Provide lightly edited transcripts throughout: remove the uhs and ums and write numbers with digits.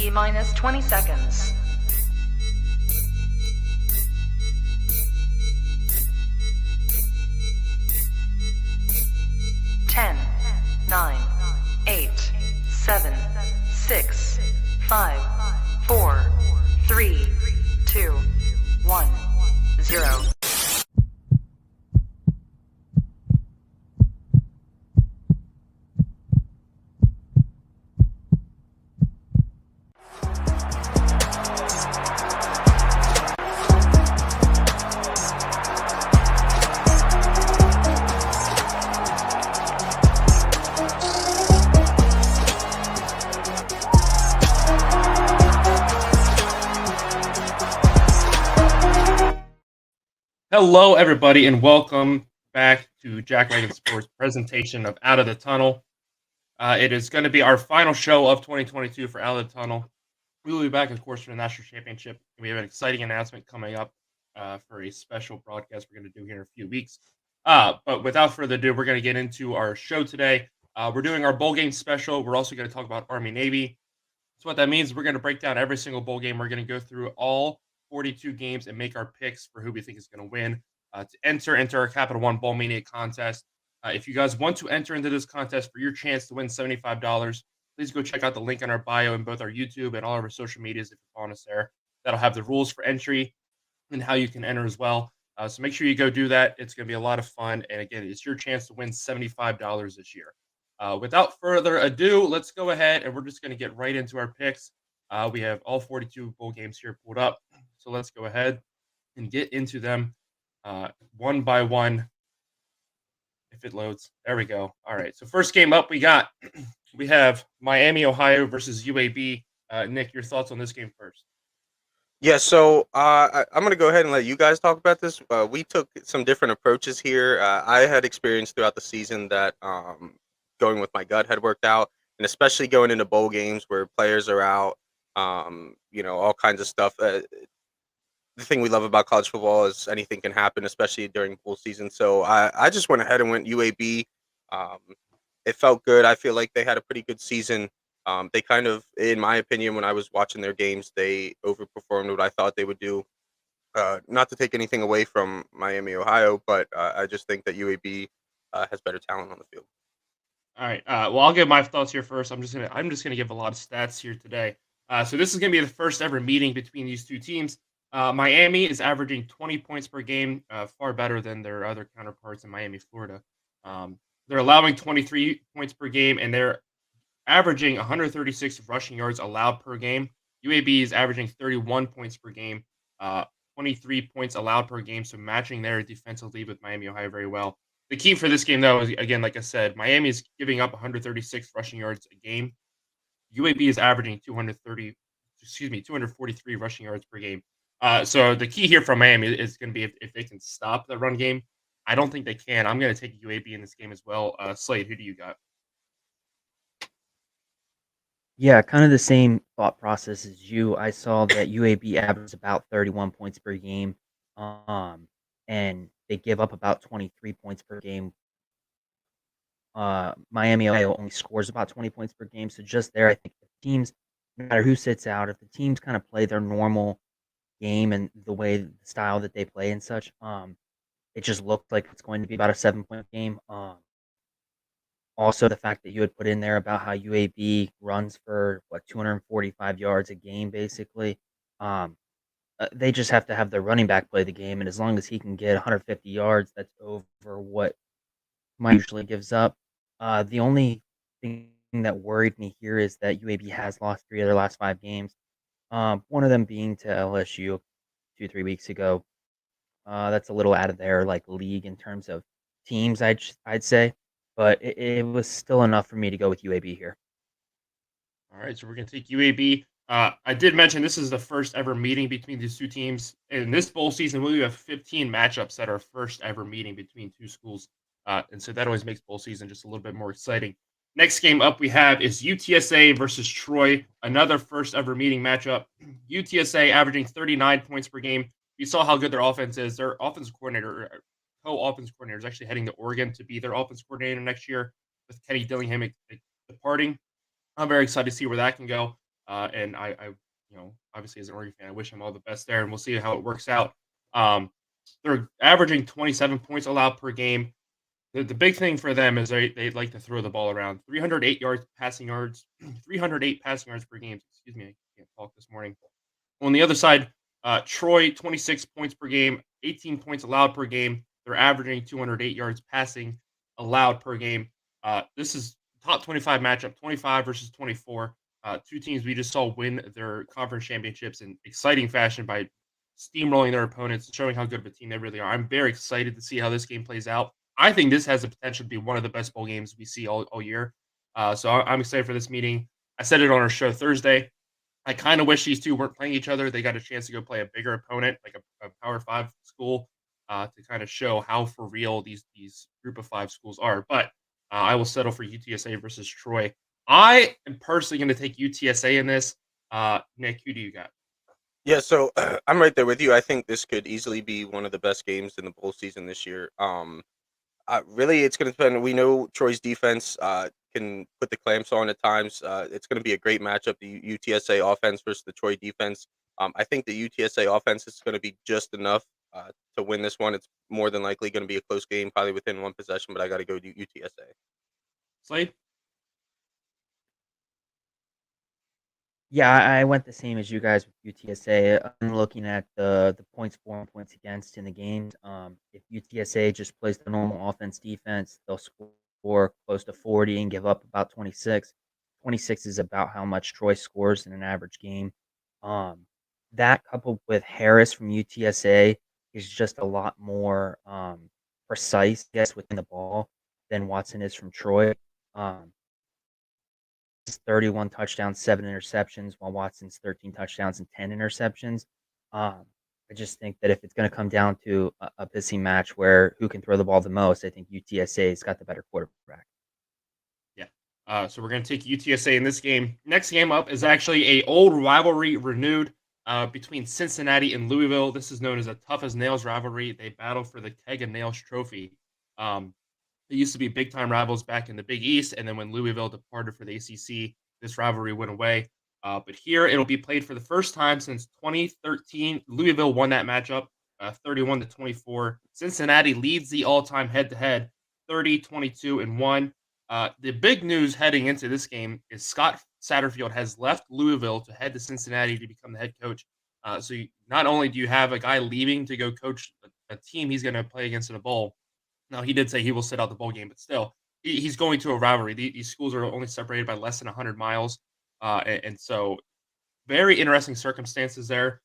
T-minus 20 seconds. 10, 9, 8, 7, 6, 5, 4, 3, 2, 1, 0. Hello, everybody, and welcome back to Jack Wagon Sports presentation of Out of the Tunnel. It is going to be our final show of 2022 for Out of the Tunnel. We will be back, of course, for the National Championship. We have an exciting announcement coming up for a special broadcast we're going to do here in a few weeks. But without further ado, we're going to get into our show today. We're doing our bowl game special. We're also going to talk about Army-Navy. So what that means, we're going to break down every single bowl game. We're going to go through all 42 games and make our picks for who we think is going to win. To enter our Capital One Bowl Mania contest. If you guys want to enter into this contest for your chance to win $75, please go check out the link on our bio in both our YouTube and all of our social medias if you're following us there. That'll have the rules for entry and how you can enter as well. So make sure you go do that. It's going to be a lot of fun. And again, it's your chance to win $75 this year. Without further ado, let's go ahead and we're just going to get right into our picks. We have all 42 bowl games here pulled up. So let's go ahead and get into them one by one. If it loads, there we go. All right. So first game up, we have Miami, Ohio versus UAB. Nick, your thoughts on this game first? Yeah, so I'm going to go ahead and let you guys talk about this. We took some different approaches here. I had experience throughout the season that going with my gut had worked out, and especially going into bowl games where players are out, all kinds of stuff. The thing we love about college football is anything can happen, especially during bowl season. So I just went ahead and went UAB. It felt good. I feel like they had a pretty good season. They kind of, in my opinion, when I was watching their games, they overperformed what I thought they would do. Not to take anything away from Miami, Ohio, but I just think that UAB has better talent on the field. All right. Well, I'll give my thoughts here first. I'm just gonna give a lot of stats here today. So this is gonna be the first ever meeting between these two teams. Miami is averaging 20 points per game, far better than their other counterparts in Miami, Florida. They're allowing 23 points per game, and they're averaging 136 rushing yards allowed per game. UAB is averaging 31 points per game, 23 points allowed per game, so matching their defensive lead with Miami, Ohio very well. The key for this game, though, is, again, like I said, Miami is giving up 136 rushing yards a game. UAB is averaging 243 rushing yards per game. So the key here from Miami is going to be if they can stop the run game. I don't think they can. I'm going to take UAB in this game as well. Slade, who do you got? Yeah, kind of the same thought process as you. I saw that UAB averages about 31 points per game, and they give up about 23 points per game. Miami, Ohio only scores about 20 points per game. So just there, I think the teams, no matter who sits out, if the teams kind of play their normal game and the style that they play and such, it just looked like it's going to be about a 7-point game. Also, the fact that you had put in there about how UAB runs for 245 yards a game, basically. They just have to have their running back play the game, and as long as he can get 150 yards, that's over what Miami usually gives up. The only thing that worried me here is that UAB has lost 3 of their last 5 games. One of them being to LSU 2-3 weeks ago. That's a little out of their league in terms of teams, I'd say, but it was still enough for me to go with UAB here. All right, so we're going to take UAB. I did mention this is the first ever meeting between these two teams. In this bowl season, we have 15 matchups that are first ever meeting between two schools. And so that always makes bowl season just a little bit more exciting. Next game up we have is UTSA versus Troy, another first ever meeting matchup. UTSA averaging 39 points per game. You saw how good their offense is. Their offensive coordinator, co-offense coordinator, is actually heading to Oregon to be their offense coordinator next year with Kenny Dillingham departing. I'm very excited to see where that can go. And obviously as an Oregon fan, I wish him all the best there, and we'll see how it works out. They're averaging 27 points allowed per game. The big thing for them is they like to throw the ball around. 308 yards passing yards, 308 passing yards per game. Excuse me, I can't talk this morning. On the other side, Troy 26 points per game, 18 points allowed per game. They're averaging 208 yards passing allowed per game. This is top 25 matchup, 25 versus 24. Two teams we just saw win their conference championships in exciting fashion by steamrolling their opponents, showing how good of a team they really are. I'm very excited to see how this game plays out. I think this has the potential to be one of the best bowl games we see all year. So I'm excited for this meeting. I said it on our show Thursday. I kind of wish these two weren't playing each other. They got a chance to go play a bigger opponent, like a Power Five school, to kind of show how for real these Group of Five schools are. But I will settle for UTSA versus Troy. I am personally going to take UTSA in this. Nick, who do you got? Yeah, so I'm right there with you. I think this could easily be one of the best games in the bowl season this year. Really, it's going to depend. We know Troy's defense can put the clamps on at times. It's going to be a great matchup, the UTSA offense versus the Troy defense. I think the UTSA offense is going to be just enough to win this one. It's more than likely going to be a close game, probably within one possession, but I got to go to UTSA. Slade? Yeah, I went the same as you guys with UTSA. I'm looking at the points for and points against in the games. If UTSA just plays the normal offense defense, they'll score close to 40 and give up about 26. 26 is about how much Troy scores in an average game. That coupled with Harris from UTSA is just a lot more precise, I guess, within the ball than Watson is from Troy. 31 touchdowns, 7 interceptions, while Watson's 13 touchdowns and 10 interceptions. I just think that if it's going to come down to a pissing match where who can throw the ball the most, I think UTSA's got the better quarterback. Yeah. So we're going to take UTSA in this game. Next game up is actually a old rivalry renewed between Cincinnati and Louisville. This is known as a Tough as Nails rivalry. They battle for the Keg of Nails trophy. They used to be big-time rivals back in the Big East, and then when Louisville departed for the ACC, this rivalry went away. But here, it'll be played for the first time since 2013. Louisville won that matchup, 31-24. Cincinnati leads the all-time head-to-head, 30, 22, and 1. The big news heading into this game is Scott Satterfield has left Louisville to head to Cincinnati to become the head coach. Not only do you have a guy leaving to go coach a team he's going to play against in a bowl. Now, he did say he will sit out the bowl game, but still, he's going to a rivalry. These schools are only separated by less than 100 miles. And so very interesting circumstances there.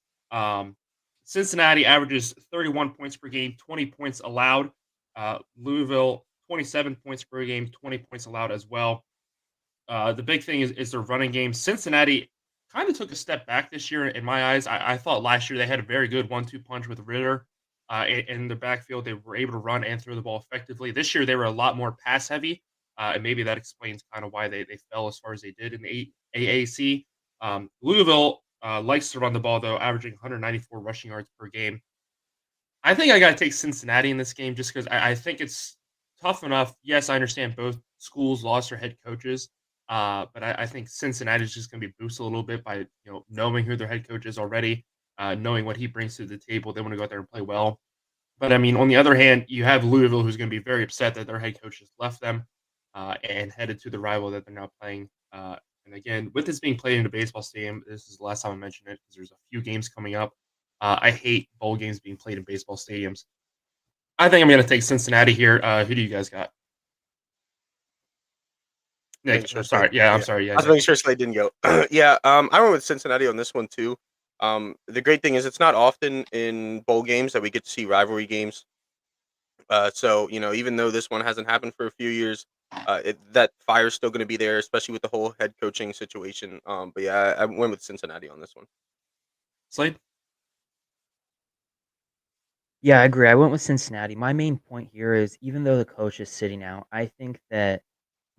Cincinnati averages 31 points per game, 20 points allowed. Louisville, 27 points per game, 20 points allowed as well. The big thing is their running game. Cincinnati kind of took a step back this year in my eyes. I thought last year they had a very good 1-2 punch with Ritter. In the backfield, they were able to run and throw the ball effectively. This year, they were a lot more pass heavy, and maybe that explains kind of why they fell as far as they did in the AAC. Louisville likes to run the ball, though, averaging 194 rushing yards per game. I think I got to take Cincinnati in this game just because I think it's tough enough. Yes, I understand both schools lost their head coaches, but I think Cincinnati is just going to be boosted a little bit by knowing who their head coach is already. Knowing what he brings to the table, they want to go out there and play well. But I mean, on the other hand, you have Louisville, who's going to be very upset that their head coach has left them and headed to the rival that they're now playing. And again, with this being played in a baseball stadium, this is the last time I mentioned it because there's a few games coming up. I hate bowl games being played in baseball stadiums. I think I'm going to take Cincinnati here. Who do you guys got? Nick, Sure, sorry. Yeah, I'm sorry. Yeah, I was making sure Slade didn't go. Yeah, I went with Cincinnati on this one too. The great thing is it's not often in bowl games that we get to see rivalry games. So even though this one hasn't happened for a few years, that fire's still going to be there, especially with the whole head coaching situation. But yeah, I went with Cincinnati on this one. Slade? Yeah, I agree. I went with Cincinnati. My main point here is even though the coach is sitting out, I think that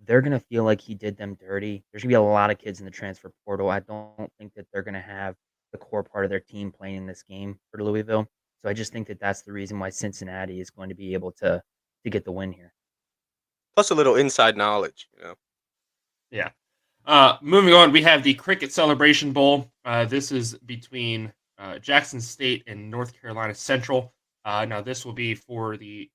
they're going to feel like he did them dirty. There's going to be a lot of kids in the transfer portal. I don't think that they're going to have the core part of their team playing in this game for Louisville. So I just think that that's the reason why Cincinnati is going to be able to get the win here. Plus a little inside knowledge. Yeah. Moving on, we have the Cricket Celebration Bowl. This is between Jackson State and North Carolina Central. Now, this will be for the,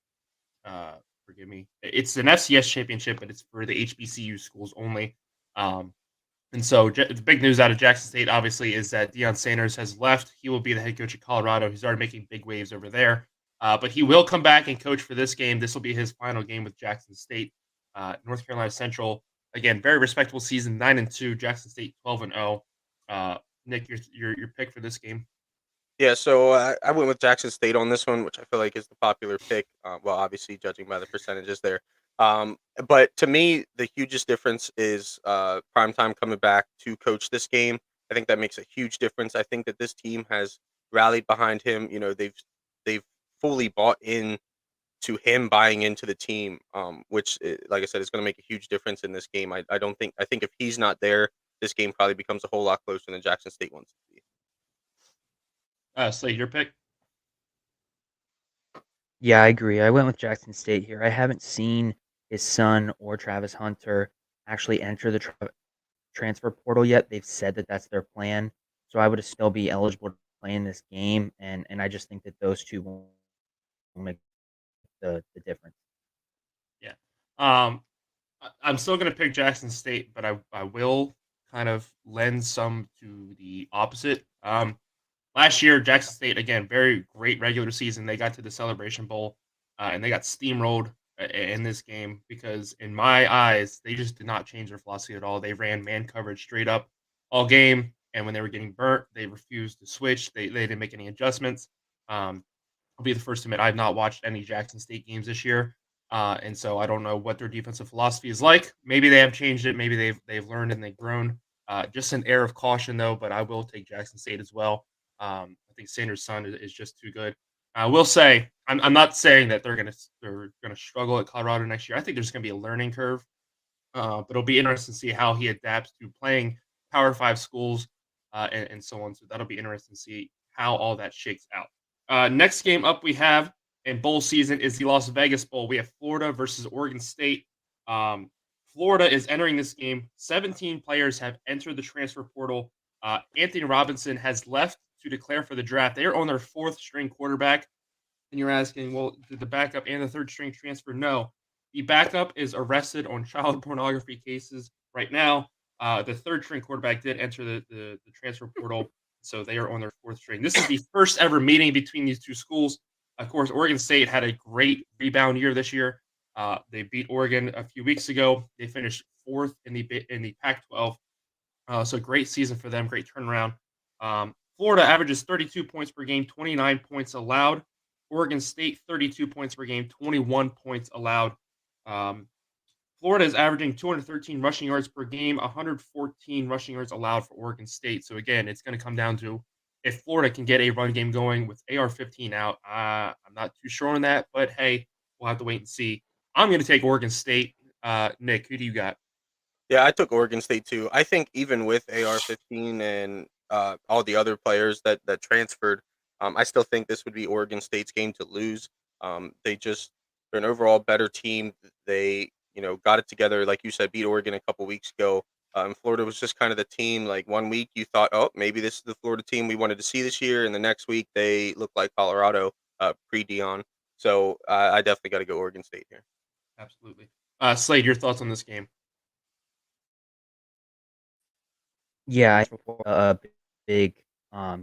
forgive me, it's an FCS championship, but it's for the HBCU schools only. And so the big news out of Jackson State, obviously, is that Deion Sanders has left. He will be the head coach of Colorado. He's already making big waves over there. But he will come back and coach for this game. This will be his final game with Jackson State. North Carolina Central, again, very respectable season, 9-2. Jackson State 12-0. Nick, your pick for this game? Yeah, so I went with Jackson State on this one, which I feel like is the popular pick. Well, obviously, judging by the percentages there. But to me, the hugest difference is Primetime coming back to coach this game. I think that makes a huge difference. I think that this team has rallied behind him. You know, they've fully bought in to him buying into the team, which, like I said, is going to make a huge difference in this game. I think if he's not there, this game probably becomes a whole lot closer than Jackson State wants it to be. Slade, your pick? Yeah, I agree. I went with Jackson State here. I haven't seen his son or Travis Hunter actually enter the transfer portal yet. They've said that that's their plan, so I would still be eligible to play in this game, and I just think that those two will make the difference. Yeah. I'm still going to pick Jackson State, but I will kind of lend some to the opposite. Last year, Jackson State, again, very great regular season. They got to the Celebration Bowl, and they got steamrolled in this game because, in my eyes, they just did not change their philosophy at all. They ran man coverage straight up all game, and when they were getting burnt, they refused to switch. They didn't make any adjustments. I'll be the first to admit I've not watched any Jackson State games this year, and so I don't know what their defensive philosophy is like. Maybe they have changed it. Maybe they've learned and they've grown. Just an air of caution, though, but I will take Jackson State as well. I think Sanders' son is just too good. I will say I'm not saying that they're gonna struggle at Colorado next year. I think there's gonna be a learning curve, but it'll be interesting to see how he adapts to playing Power 5 schools and so on. So that'll be interesting to see how all that shakes out. Next game up we have in bowl season is the Las Vegas Bowl. We have Florida versus Oregon State. Florida is entering this game. 17 players have entered the transfer portal. Anthony Robinson has left to declare for the draft. They are on their fourth string quarterback. And you're asking, well, did the backup and the third string transfer? No. The backup is arrested on child pornography cases right now. The third string quarterback did enter the transfer portal, so they are on their fourth string. This is the first ever meeting between these two schools. Of course, Oregon State had a great rebound year this year. They beat Oregon a few weeks ago. They finished fourth in the Pac-12. So great season for them, great turnaround. Florida averages 32 points per game, 29 points allowed. Oregon State, 32 points per game, 21 points allowed. Florida is averaging 213 rushing yards per game, 114 rushing yards allowed for Oregon State. So, again, it's going to come down to if Florida can get a run game going with AR-15 out. I'm not too sure on that, but, hey, we'll have to wait and see. I'm going to take Oregon State. Nick, who do you got? Yeah, I took Oregon State too. I think even with AR-15 and all the other players that transferred, I still think this would be Oregon State's game to lose. They're an overall better team. They got it together, like you said, beat Oregon a couple weeks ago. Florida was just kind of the team. Like 1 week you thought, oh, maybe this is the Florida team we wanted to see this year, and the next week they look like Colorado pre-Deion. So I definitely got to go Oregon State here. Absolutely. Slade, your thoughts on this game? Yeah, I think a big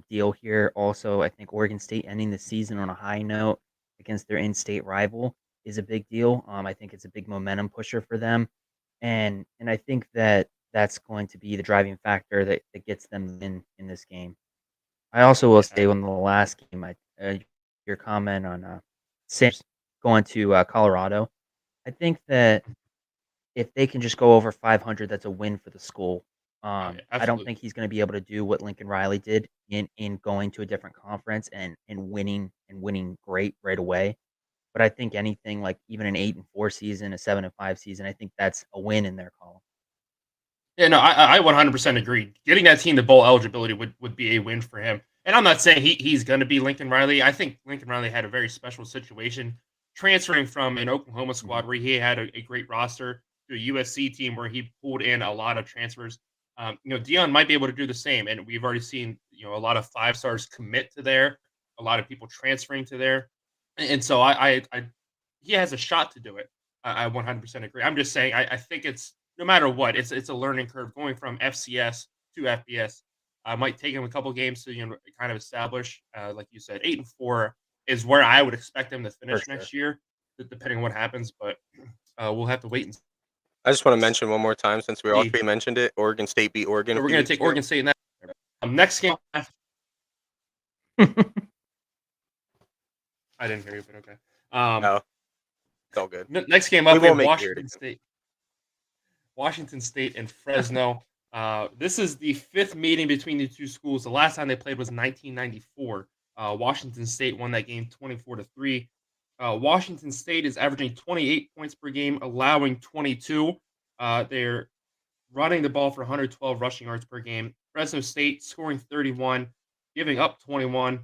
deal here. Also, I think Oregon State ending the season on a high note against their in-state rival is a big deal. I think it's a big momentum pusher for them, and I think that that's going to be the driving factor that gets them in this game. I also will say on the last game, your comment on Sanders going to Colorado. I think that if they can just go over 500, that's a win for the school. I don't absolutely. think he's going to be able to do what Lincoln Riley did in going to a different conference and winning great right away. But I think anything like even an 8-4 season, a 7-5 season, I think that's a win in their column. Yeah, no, I 100% agree. Getting that team to bowl eligibility would be a win for him. And I'm not saying he's going to be Lincoln Riley. I think Lincoln Riley had a very special situation transferring from an Oklahoma squad where he had a great roster to a USC team where he pulled in a lot of transfers. Deion might be able to do the same, and we've already seen a lot of 5 stars commit to there, a lot of people transferring to there, and so he has a shot to do it. I 100% agree. I'm just saying I think it's no matter what, it's a learning curve going from FCS to FBS. Might take him a couple games to kind of establish. Like you said, 8-4 is where I would expect him to finish sure. next year, depending on what happens. But we'll have to wait and see. I just want to mention one more time since we all three mentioned it. Oregon State beat Oregon. So we're going to take Oregon State in that. Next game. I didn't hear you, but okay. No, it's all good. Next game up, we have Washington State. Washington State and Fresno. This is the 5th meeting between the two schools. The last time they played was 1994. Washington State won that game 24-3. Washington State is averaging 28 points per game, allowing 22. They're running the ball for 112 rushing yards per game. Fresno State scoring 31, giving up 21,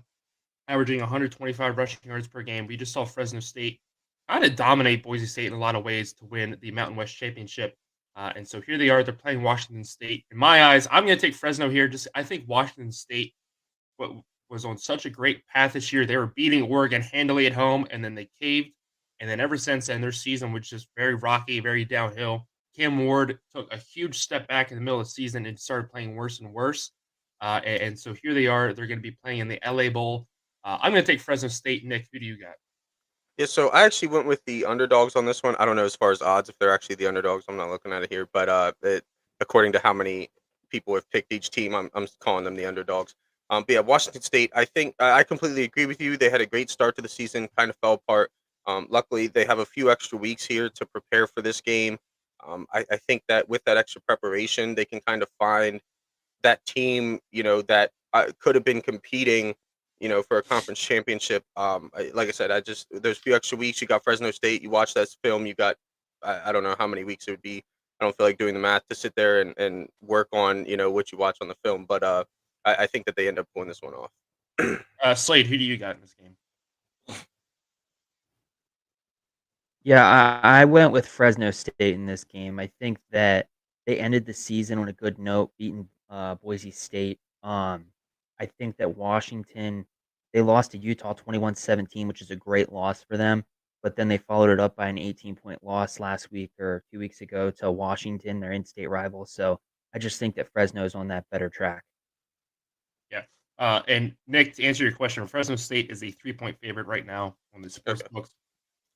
averaging 125 rushing yards per game. We just saw Fresno State kind of dominate Boise State in a lot of ways to win the Mountain West Championship. And so here they are. They're playing Washington State. In my eyes, I'm going to take Fresno here. I think Washington State was on such a great path this year. They were beating Oregon handily at home, and then they caved. And then ever since then, their season was just very rocky, very downhill. Cam Ward took a huge step back in the middle of the season and started playing worse and worse. And so here they are. They're going to be playing in the LA Bowl. I'm going to take Fresno State. Nick, who do you got? Yeah, so I actually went with the underdogs on this one. I don't know as far as odds if they're actually the underdogs. I'm not looking at it here, but according to how many people have picked each team, I'm calling them the underdogs. But yeah, Washington State, I think I completely agree with you. They had a great start to the season, kind of fell apart. Luckily, they have a few extra weeks here to prepare for this game. I think that with that extra preparation, they can kind of find that team, that could have been competing, for a conference championship. Like I said, there's a few extra weeks. You got Fresno State. You watch that film. You got, I don't know how many weeks it would be. I don't feel like doing the math to sit there and work on, what you watch on the film. But I think that they end up pulling this one off. Slade, who do you got in this game? Yeah, I went with Fresno State in this game. I think that they ended the season on a good note, beating Boise State. I think that Washington, they lost to Utah 21-17, which is a great loss for them. But then they followed it up by an 18-point loss last week or 2 weeks ago to Washington, their in-state rival. So I just think that Fresno is on that better track. Yeah. And Nick, to answer your question, Fresno State is a 3-point favorite right now on the sports books.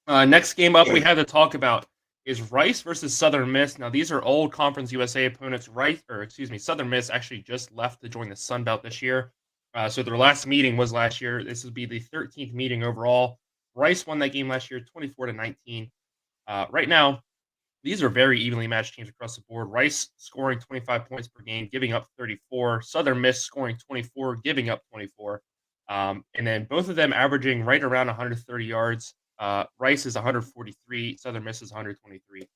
Next game up we had to talk about is Rice versus Southern Miss. Now, these are old Conference USA opponents. Southern Miss actually just left to join the Sun Belt this year. So their last meeting was last year. This would be the 13th meeting overall. Rice won that game last year, 24-19. Right now, these are very evenly matched teams across the board. Rice scoring 25 points per game, giving up 34. Southern Miss scoring 24, giving up 24. And then both of them averaging right around 130 yards. Rice is 143. Southern Miss is 123.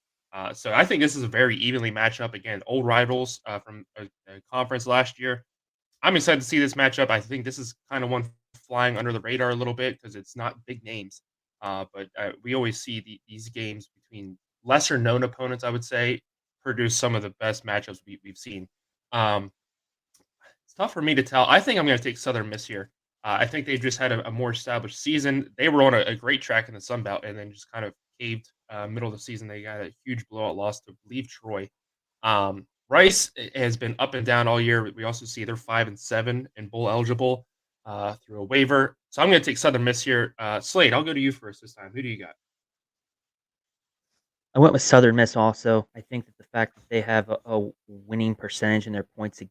So I think this is a very evenly matchup. Again, old rivals from a conference last year. I'm excited to see this matchup. I think this is kind of one flying under the radar a little bit because it's not big names. But we always see these games between lesser known opponents, I would say, produce some of the best matchups we've seen. It's tough for me to tell. I think I'm going to take Southern Miss here. I think they've just had a more established season. They were on a great track in the Sun Belt and then just kind of caved middle of the season. They got a huge blowout loss to, I believe, Troy. Rice has been up and down all year. We also see they're 5-7 and bowl eligible through a waiver. So I'm going to take Southern Miss here. Slade, I'll go to you first this time. Who do you got? I went with Southern Miss also. I think that the fact that they have a winning percentage in their points a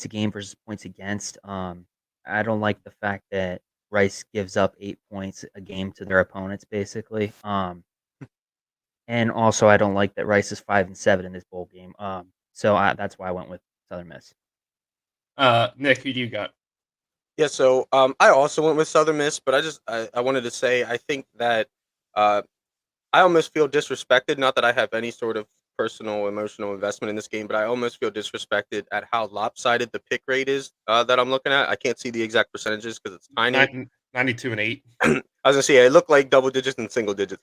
game versus points against. I don't like the fact that Rice gives up 8 points a game to their opponents, basically. And also, I don't like that Rice is 5-7 in this bowl game. So that's why I went with Southern Miss. Nick, who do you got? Yeah, so I also went with Southern Miss, but I wanted to say I think that I almost feel disrespected. Not that I have any sort of personal emotional investment in this game, but I almost feel disrespected at how lopsided the pick rate is that I'm looking at. I can't see the exact percentages because it's tiny. 92-8. I was gonna say it looked like double digits and single digits.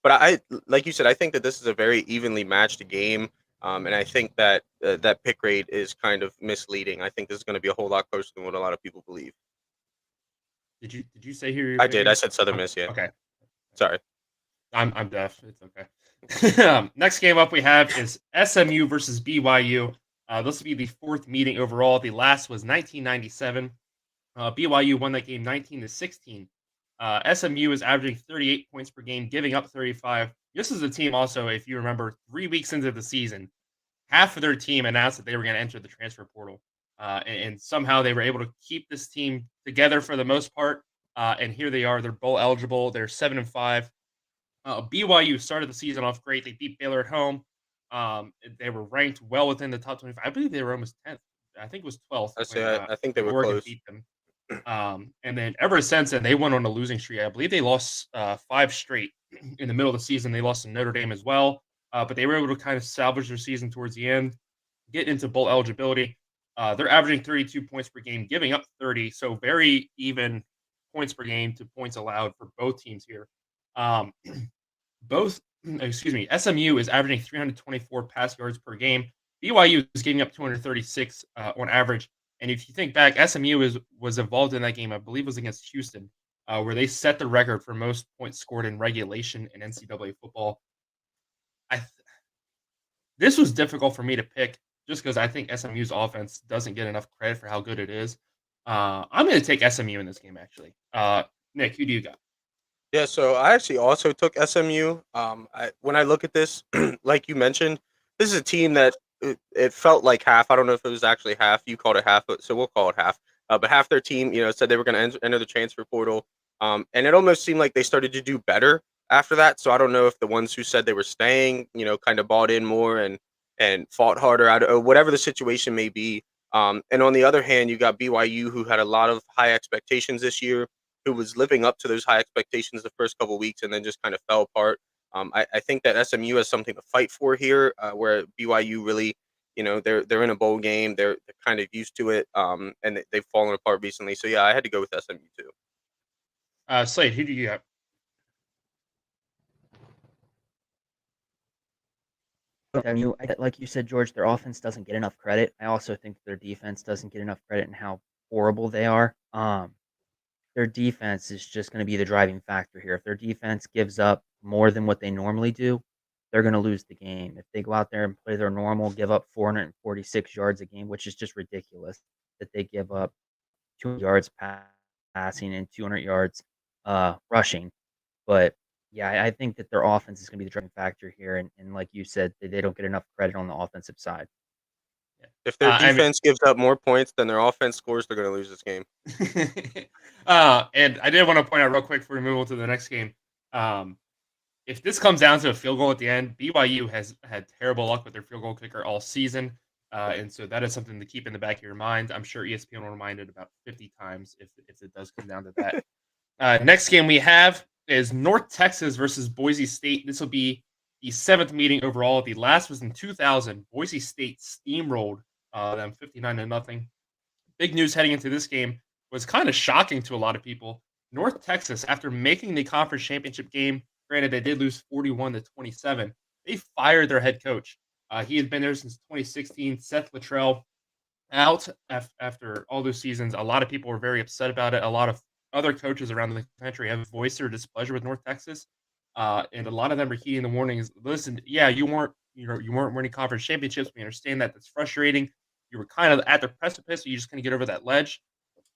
But like you said, I think that this is a very evenly matched game. And I think that that pick rate is kind of misleading. I think this is going to be a whole lot closer than what a lot of people believe. Did you say who you're I did. I picking? said Southern Miss. Yeah. Okay. Sorry. I'm deaf. It's okay. Next game up we have is SMU versus BYU. This will be the fourth meeting overall. The last was 1997. BYU won that game 19-16. SMU is averaging 38 points per game, giving up 35. This is a team also, if you remember, 3 weeks into the season, half of their team announced that they were going to enter the transfer portal. And somehow they were able to keep this team together for the most part. And here they are. They're bowl eligible. They're 7-5. BYU started the season off great. They beat Baylor at home. They were ranked well within the top 25. I believe they were almost 10th. I think it was 12th I when say I think they were Oregon close. beat them. And then ever since then, they went on a losing streak. I believe they lost 5 straight in the middle of the season. They lost to Notre Dame as well, but they were able to kind of salvage their season towards the end, get into bowl eligibility. They're averaging 32 points per game, giving up 30, so very even points per game to points allowed for both teams here. Um, SMU is averaging 324 pass yards per game. BYU is giving up 236 on average. And if you think back, SMU was involved in that game. I believe it was against Houston, where they set the record for most points scored in regulation in NCAA football. This was difficult for me to pick just because I think SMU's offense doesn't get enough credit for how good it is. I'm going to take SMU in this game, actually. Nick, who do you got? Yeah, so I actually also took SMU. When I look at this, like you mentioned, this is a team that it felt like half. I don't know if it was actually half. You called it half, so we'll call it half. But half their team, said they were going to enter the transfer portal, and it almost seemed like they started to do better after that. So I don't know if the ones who said they were staying, kind of bought in more and fought harder out or whatever the situation may be. And on the other hand, you got BYU who had a lot of high expectations this year, who was living up to those high expectations the first couple of weeks and then just kind of fell apart. I think that SMU has something to fight for here, where BYU really, they're in a bowl game, they're kind of used to it, and they've fallen apart recently. So yeah, I had to go with SMU too. Slade, who do you have? SMU, like you said, George, their offense doesn't get enough credit. I also think their defense doesn't get enough credit in how horrible they are. Their defense is just going to be the driving factor here. If their defense gives up more than what they normally do, they're going to lose the game. If they go out there and play their normal, give up 446 yards a game, which is just ridiculous that they give up 200 yards passing and 200 yards rushing. But yeah, I think that their offense is going to be the driving factor here. And like you said, they don't get enough credit on the offensive side. If their I mean- defense gives up more points than their offense scores, they're going to lose this game. And I did want to point out real quick before we move on to the next game. If this comes down to a field goal at the end, BYU has had terrible luck with their field goal kicker all season. And so that is something to keep in the back of your mind. I'm sure ESPN will remind it about 50 times if it does come down to that. Next game we have is North Texas versus Boise State. This will be the 7th meeting overall. The last was in 2000. Boise State steamrolled them 59-0. Big news heading into this game was kind of shocking to a lot of people. North Texas, after making the conference championship game, granted they did lose 41-27, they fired their head coach. He had been there since 2016. Seth Littrell out after all those seasons. A lot of people were very upset about it. A lot of other coaches around the country have voiced their displeasure with North Texas, and a lot of them are heeding the warnings. Listen, yeah, you weren't winning conference championships. We understand that. That's frustrating. You were kind of at the precipice, so you just couldn't get over that ledge.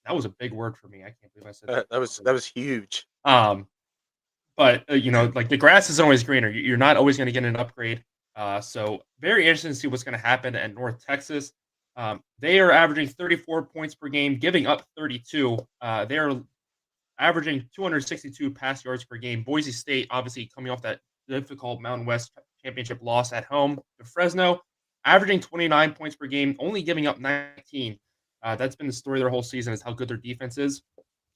That was a big word for me. I can't believe I said that. That was huge. But like the grass isn't always greener. You're not always going to get an upgrade. So very interesting to see what's going to happen at North Texas. They are averaging 34 points per game, giving up 32. They are averaging 262 pass yards per game. Boise State, obviously coming off that difficult Mountain West championship loss at home to Fresno, averaging 29 points per game, only giving up 19. That's been the story their whole season, is how good their defense is.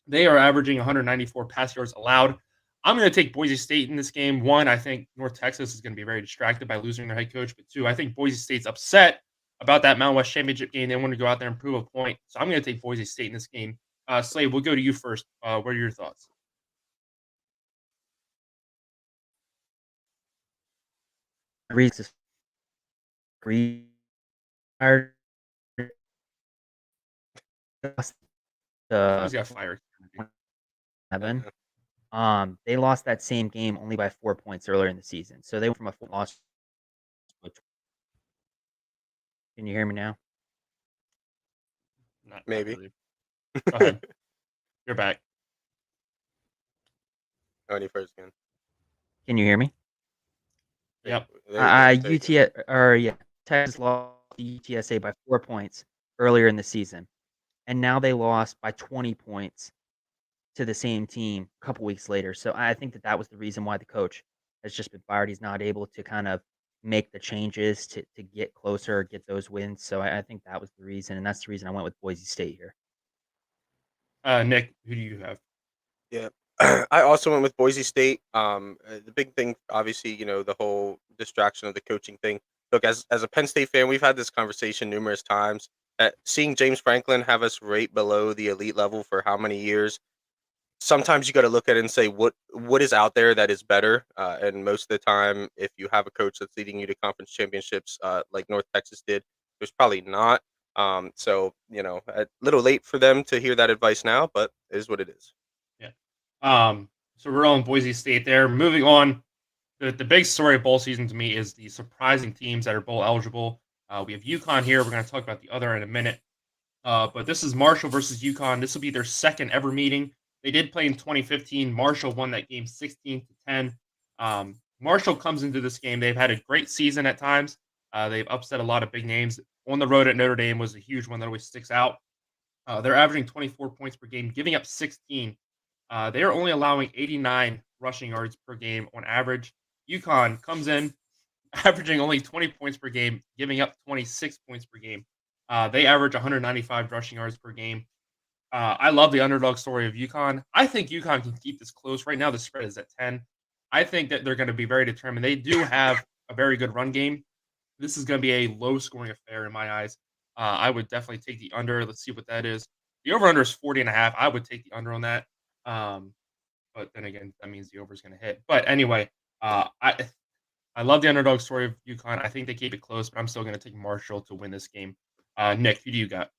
They are averaging 194 pass yards allowed. I'm going to take Boise State in this game. One, I think North Texas is going to be very distracted by losing their head coach. But two, I think Boise State's upset about that Mountain West championship game. They want to go out there and prove a point. So I'm going to take Boise State in this game. Slade, we'll go to you first. What are your thoughts? Reese retired. He's got fired. 7. They lost that same game only by 4 points earlier in the season. So they went from a loss. Can you hear me now? Not Maybe. really. Go ahead. You're back. Oh, any first again. Can you hear me? Yep. There you go. Texas lost to UTSA by 4 points earlier in the season, and now they lost by 20 points to the same team a couple weeks later. So I think that was the reason why the coach has just been fired. He's not able to kind of make the changes to get closer or get those wins. So I think that was the reason, and that's the reason I went with Boise State here. Nick, who do you have? Yeah. I also went with Boise State. The big thing, obviously, the whole distraction of the coaching thing. Look, as a Penn State fan, we've had this conversation numerous times. Seeing James Franklin have us right below the elite level for how many years? Sometimes you got to look at it and say what is out there that is better. And most of the time, if you have a coach that's leading you to conference championships, like North Texas did, there's probably not. So a little late for them to hear that advice now, but it is what it is. So we're on Boise State there. Moving on, the big story of bowl season to me is the surprising teams that are bowl eligible. We have UConn here. We're going to talk about the other in a minute. But this is Marshall versus UConn. This will be their second ever meeting. They did play in 2015. Marshall won that game 16-10. Marshall comes into this game. They've had a great season at times. They've upset a lot of big names. On the road at Notre Dame was a huge one that always sticks out. They're averaging 24 points per game, giving up 16. They are only allowing 89 rushing yards per game on average. UConn comes in averaging only 20 points per game, giving up 26 points per game. They average 195 rushing yards per game. I love the underdog story of UConn. I think UConn can keep this close. Right now, the spread is at 10. I think that they're going to be very determined. They do have a very good run game. This is going to be a low-scoring affair in my eyes. I would definitely take the under. Let's see what that is. The over-under is 40.5. I would take the under on that. But then again, that means the over is going to hit. But anyway, I love the underdog story of UConn. I think they keep it close, but I'm still going to take Marshall to win this game. Nick, who do you got?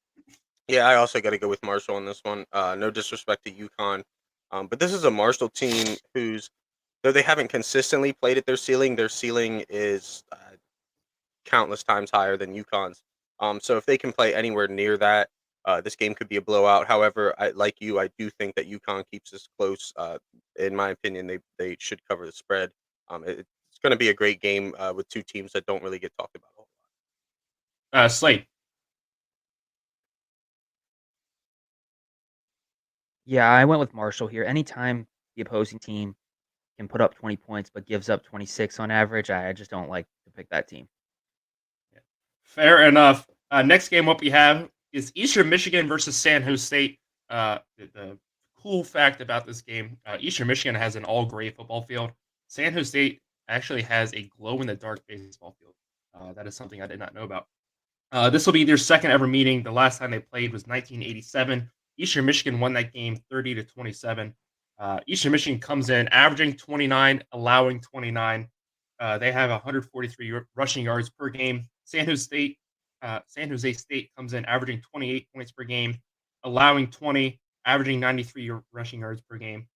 Yeah, I also got to go with Marshall on this one. No disrespect to UConn, but this is a Marshall team though they haven't consistently played at their ceiling is countless times higher than UConn's. So if they can play anywhere near that, this game could be a blowout. However, I do think that UConn keeps this close. In my opinion, they should cover the spread. It's going to be a great game with two teams that don't really get talked about a whole lot. Slade. Yeah, I went with Marshall here. Anytime the opposing team can put up 20 points but gives up 26 on average, I just don't like to pick that team. Fair enough. Next game up we have is Eastern Michigan versus San Jose State. The cool fact about this game, Eastern Michigan has an all-gray football field. San Jose State actually has a glow-in-the-dark baseball field. That is something I did not know about. This will be their second ever meeting. The last time they played was 1987. Eastern Michigan won that game 30-27. Eastern Michigan comes in averaging 29, allowing 29. They have 143 rushing yards per game. San Jose State comes in averaging 28 points per game, allowing 20, averaging 93 rushing yards per game.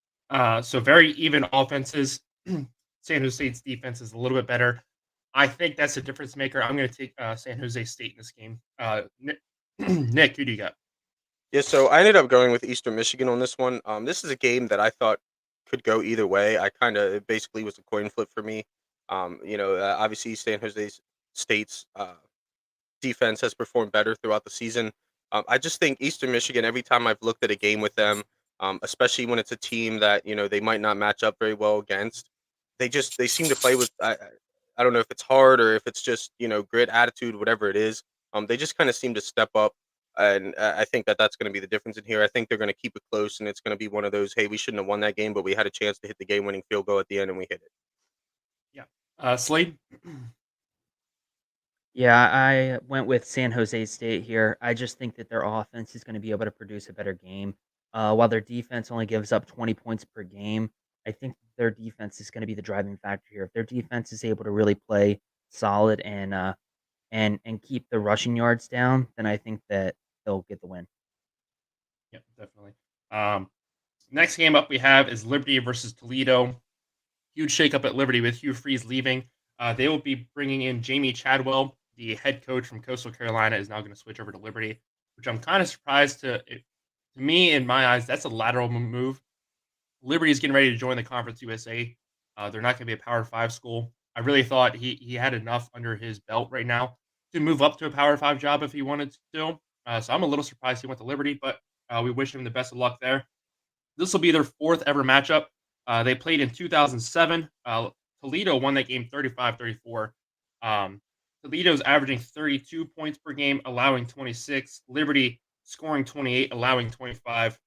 So very even offenses. San Jose State's defense is a little bit better. I think that's a difference maker. I'm going to take San Jose State in this game. Nick, who do you got? Yeah, so I ended up going with Eastern Michigan on this one. This is a game that I thought could go either way. It basically was a coin flip for me. Obviously San Jose State's defense has performed better throughout the season. I just think Eastern Michigan, every time I've looked at a game with them, especially when it's a team that they might not match up very well against, they seem to play with. I don't know if it's hard or if it's just grit, attitude, whatever it is. They just kind of seem to step up. And I think that's going to be the difference in here. I think they're going to keep it close, and it's going to be one of those, hey, we shouldn't have won that game, but we had a chance to hit the game-winning field goal at the end, and we hit it. Yeah. Slade? Yeah, I went with San Jose State here. I just think that their offense is going to be able to produce a better game. While their defense only gives up 20 points per game, I think their defense is going to be the driving factor here. If their defense is able to really play solid and keep the rushing yards down, then I think that they'll get the win. Yeah, definitely. Next game up we have is Liberty versus Toledo. Huge shakeup at Liberty with Hugh Freeze leaving. They will be bringing in Jamie Chadwell, the head coach from Coastal Carolina, is now going to switch over to Liberty, which I'm kind of surprised to. To me, in my eyes, that's a lateral move. Liberty is getting ready to join the Conference USA. They're not going to be a Power 5 school. I really thought he had enough under his belt right now to move up to a Power 5 job if he wanted to. So I'm a little surprised he went to Liberty, but we wish him the best of luck there. This will be their fourth ever matchup. They played in 2007. Toledo won that game 35-34. Toledo's averaging 32 points per game, allowing 26. Liberty scoring 28, allowing 25.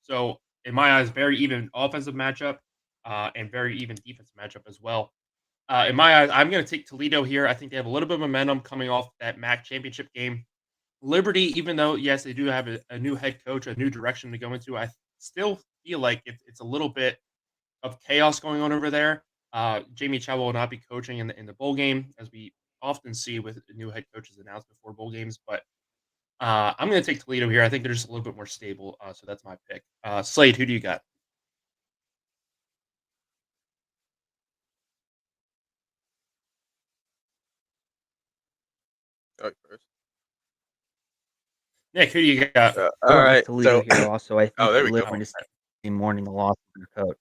So, in my eyes, very even offensive matchup and very even defensive matchup as well. In my eyes, I'm going to take Toledo here. I think they have a little bit of momentum coming off that MAC championship game. Liberty, even though, yes, they do have a new head coach, a new direction to go into, I still feel like it's a little bit of chaos going on over there. Jamie Chadwell will not be coaching in the bowl game, as we often see with new head coaches announced before bowl games. But I'm going to take Toledo here. I think they're just a little bit more stable, so that's my pick. Slade, who do you got? First. Nick, who do you got? All I went with right. Toledo So, here also. I think oh, there we Toledo go. going to be mourning the loss of their coach.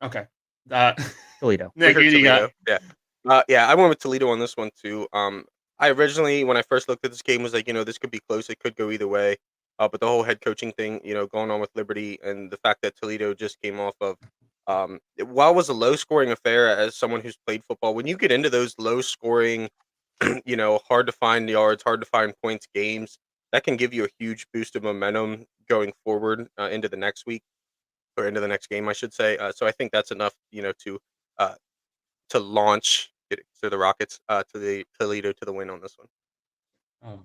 Okay. Toledo. Nick, who do you got? Yeah, I went with Toledo on this one too. I originally, when I first looked at this game, was like, this could be close. It could go either way. But the whole head coaching thing, going on with Liberty, and the fact that Toledo just came off of, while it was a low scoring affair, as someone who's played football, when you get into those low scoring, hard to find yards, hard to find points games, that can give you a huge boost of momentum going forward into the next week or into the next game, I should say. So I think that's enough, to launch to the Rockets to the Toledo to the win on this one. Oh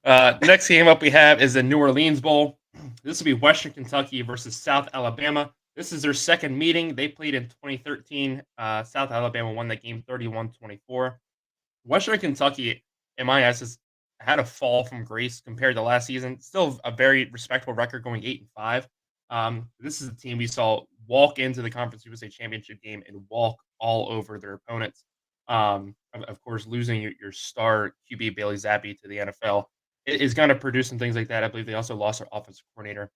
my. Next game up we have is the New Orleans Bowl. This will be Western Kentucky versus South Alabama. This is their second meeting. They played in 2013. South Alabama won that game 31-24. Western Kentucky, in my eyes, has had a fall from grace compared to last season. Still a very respectable record, going 8-5. This is a team we saw walk into the Conference USA Championship game and walk all over their opponents. Of course, losing your star QB Bailey Zappi to the NFL is going to produce some things like that. I believe they also lost their offensive coordinator.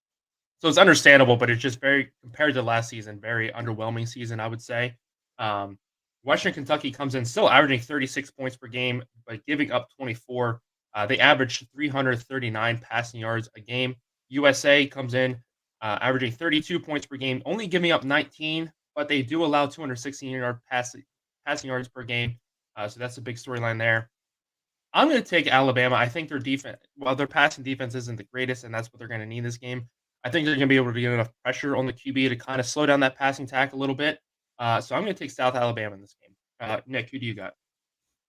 So it's understandable, but it's just very, compared to last season, very underwhelming season, I would say. Western Kentucky comes in still averaging 36 points per game, but giving up 24. They averaged 339 passing yards a game. USA comes in averaging 32 points per game, only giving up 19, but they do allow 216-yard passing yards per game. So that's a big storyline there. I'm going to take Alabama. I think their defense, while their passing defense isn't the greatest, and that's what they're going to need this game, I think they're going to be able to get enough pressure on the QB to kind of slow down that passing attack a little bit. So I'm going to take South Alabama in this game. Nick, who do you got?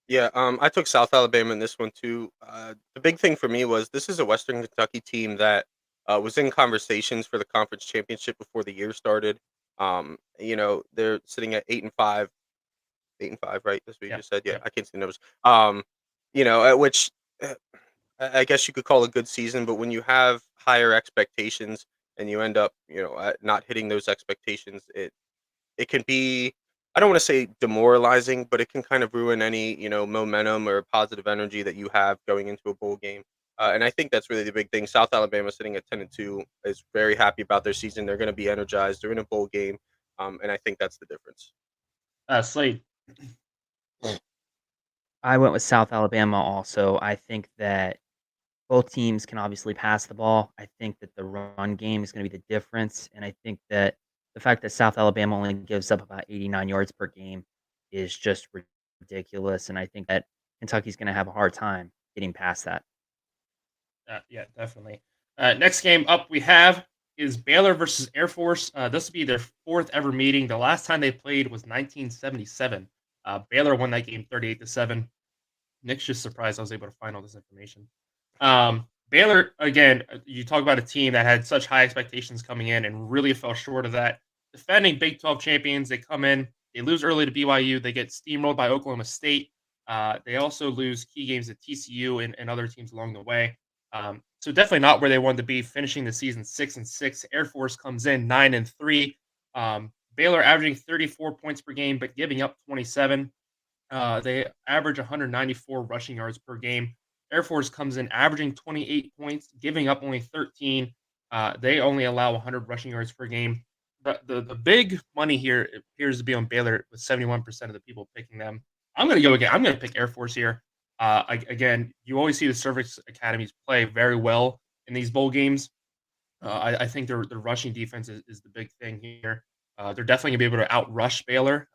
Yeah, I took South Alabama in this one too. The big thing for me was this is a Western Kentucky team that was in conversations for the conference championship before the year started. They're sitting at 8-5, 8-5, right? That's what you just said. Yeah, I can't see the numbers. Which I guess you could call a good season, but when you have higher expectations and you end up, not hitting those expectations, it can be, I don't want to say demoralizing, but it can kind of ruin any, momentum or positive energy that you have going into a bowl game. And I think that's really the big thing. South Alabama sitting at 10-2 is very happy about their season. They're going to be energized. They're in a bowl game. And I think that's the difference. Slade. I went with South Alabama also. I think that both teams can obviously pass the ball. I think that the run game is going to be the difference. And I think that the fact that South Alabama only gives up about 89 yards per game is just ridiculous. And I think that Kentucky's going to have a hard time getting past that. Yeah, definitely. Next game up we have is Baylor versus Air Force. This will be their fourth ever meeting. The last time they played was 1977. Baylor won that game 38-7. Nick's just surprised I was able to find all this information. Baylor, again, you talk about a team that had such high expectations coming in and really fell short of that. Defending Big 12 champions, they come in They lose early to BYU. They get steamrolled by Oklahoma State. They also lose key games at TCU and other teams along the way. So definitely not where they wanted to be, finishing the season 6-6. Air Force comes in 9-3. Baylor averaging 34 points per game, but giving up 27. They average 194 rushing yards per game. Air Force comes in averaging 28 points, giving up only 13. They only allow 100 rushing yards per game. The big money here appears to be on Baylor, with 71% of the people picking them. I'm going to go again. I'm going to pick Air Force here. Again, you always see the service academies play very well in these bowl games. I think their rushing defense is the big thing here. They're definitely going to be able to outrush Baylor,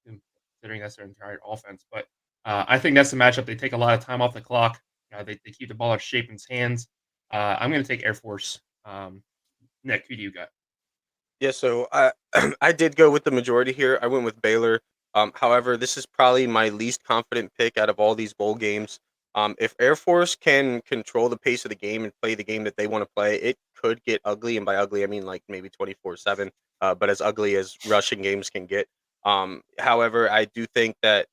considering that's their entire offense. But I think that's the matchup. They take a lot of time off the clock. They keep the ball out of Shapen's hands. I'm going to take Air Force. Nick, who do you got? Yeah, so I did go with the majority here. I went with Baylor. However, this is probably my least confident pick out of all these bowl games. If Air Force can control the pace of the game and play the game that they want to play, it could get ugly. And by ugly, I mean like maybe 24-7, but as ugly as rushing games can get. However, I do think that,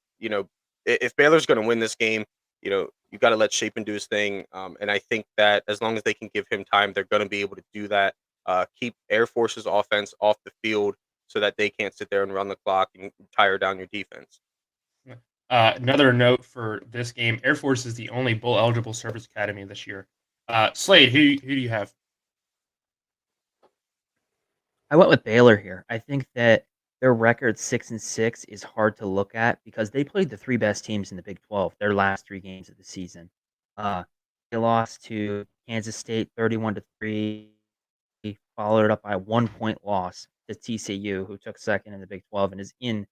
if Baylor's going to win this game, you got to let Shapen do his thing. And I think that as long as they can give him time, they're going to be able to do that. Keep Air Force's offense off the field so that they can't sit there and run the clock and tire down your defense. Another note for this game: Air Force is the only bowl-eligible service academy this year. Slade, who do you have? I went with Baylor here. I think that their record 6-6 is hard to look at because they played the three best teams in the Big 12 their last three games of the season. They lost to Kansas State 31-3, followed up by a 1-point loss to TCU, who took second in the Big 12 and is in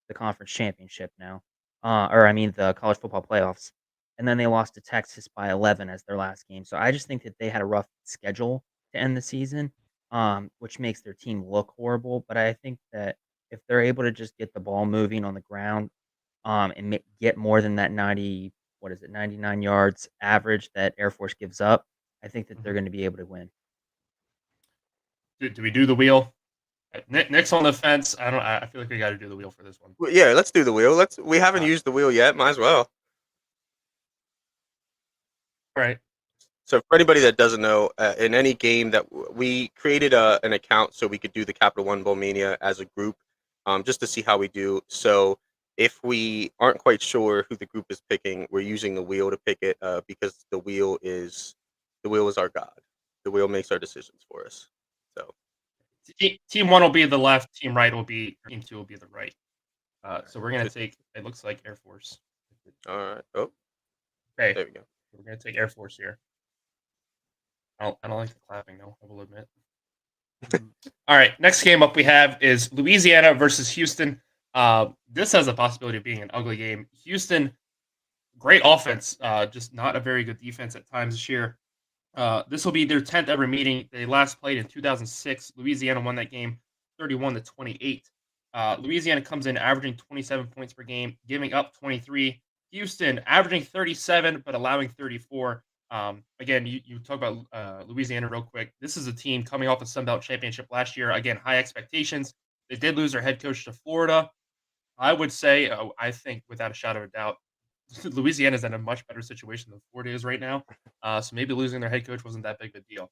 the conference championship now. The college football playoffs. And then they lost to Texas by 11 as their last game. So I just think that they had a rough schedule to end the season, which makes their team look horrible. But I think that if they're able to just get the ball moving on the ground, and get more than that 99 yards average that Air Force gives up, I think that they're going to be able to win. Do we do the wheel? Nick's on the fence. I feel like we got to do the wheel for this one. Well, yeah, let's do the wheel. We haven't used the wheel yet. Might as well. All right. So for anybody that doesn't know, in any game that we created an account so we could do the Capital One Bowl Mania as a group, just to see how we do. So if we aren't quite sure who the group is picking, we're using the wheel to pick it, because the wheel is our god. The wheel makes our decisions for us. So team one will be the left, team right will be, team two will be the right. So we're gonna take, it looks like Air Force. All right. Oh, okay. There we go. We're gonna take Air Force here. I don't like the clapping though, I will admit. All right, next game up we have is Louisiana versus Houston. This has a possibility of being an ugly game. Houston, great offense, just not a very good defense at times this year. This will be their 10th ever meeting. They last played in 2006. Louisiana won that game 31-28. Louisiana comes in averaging 27 points per game, giving up 23. Houston averaging 37, but allowing 34. Again, you talk about Louisiana real quick. This is a team coming off the Sun Belt Championship last year. Again, high expectations. They did lose their head coach to Florida. I would say, I think without a shadow of a doubt, Louisiana is in a much better situation than Florida is right now. So maybe losing their head coach wasn't that big of a deal.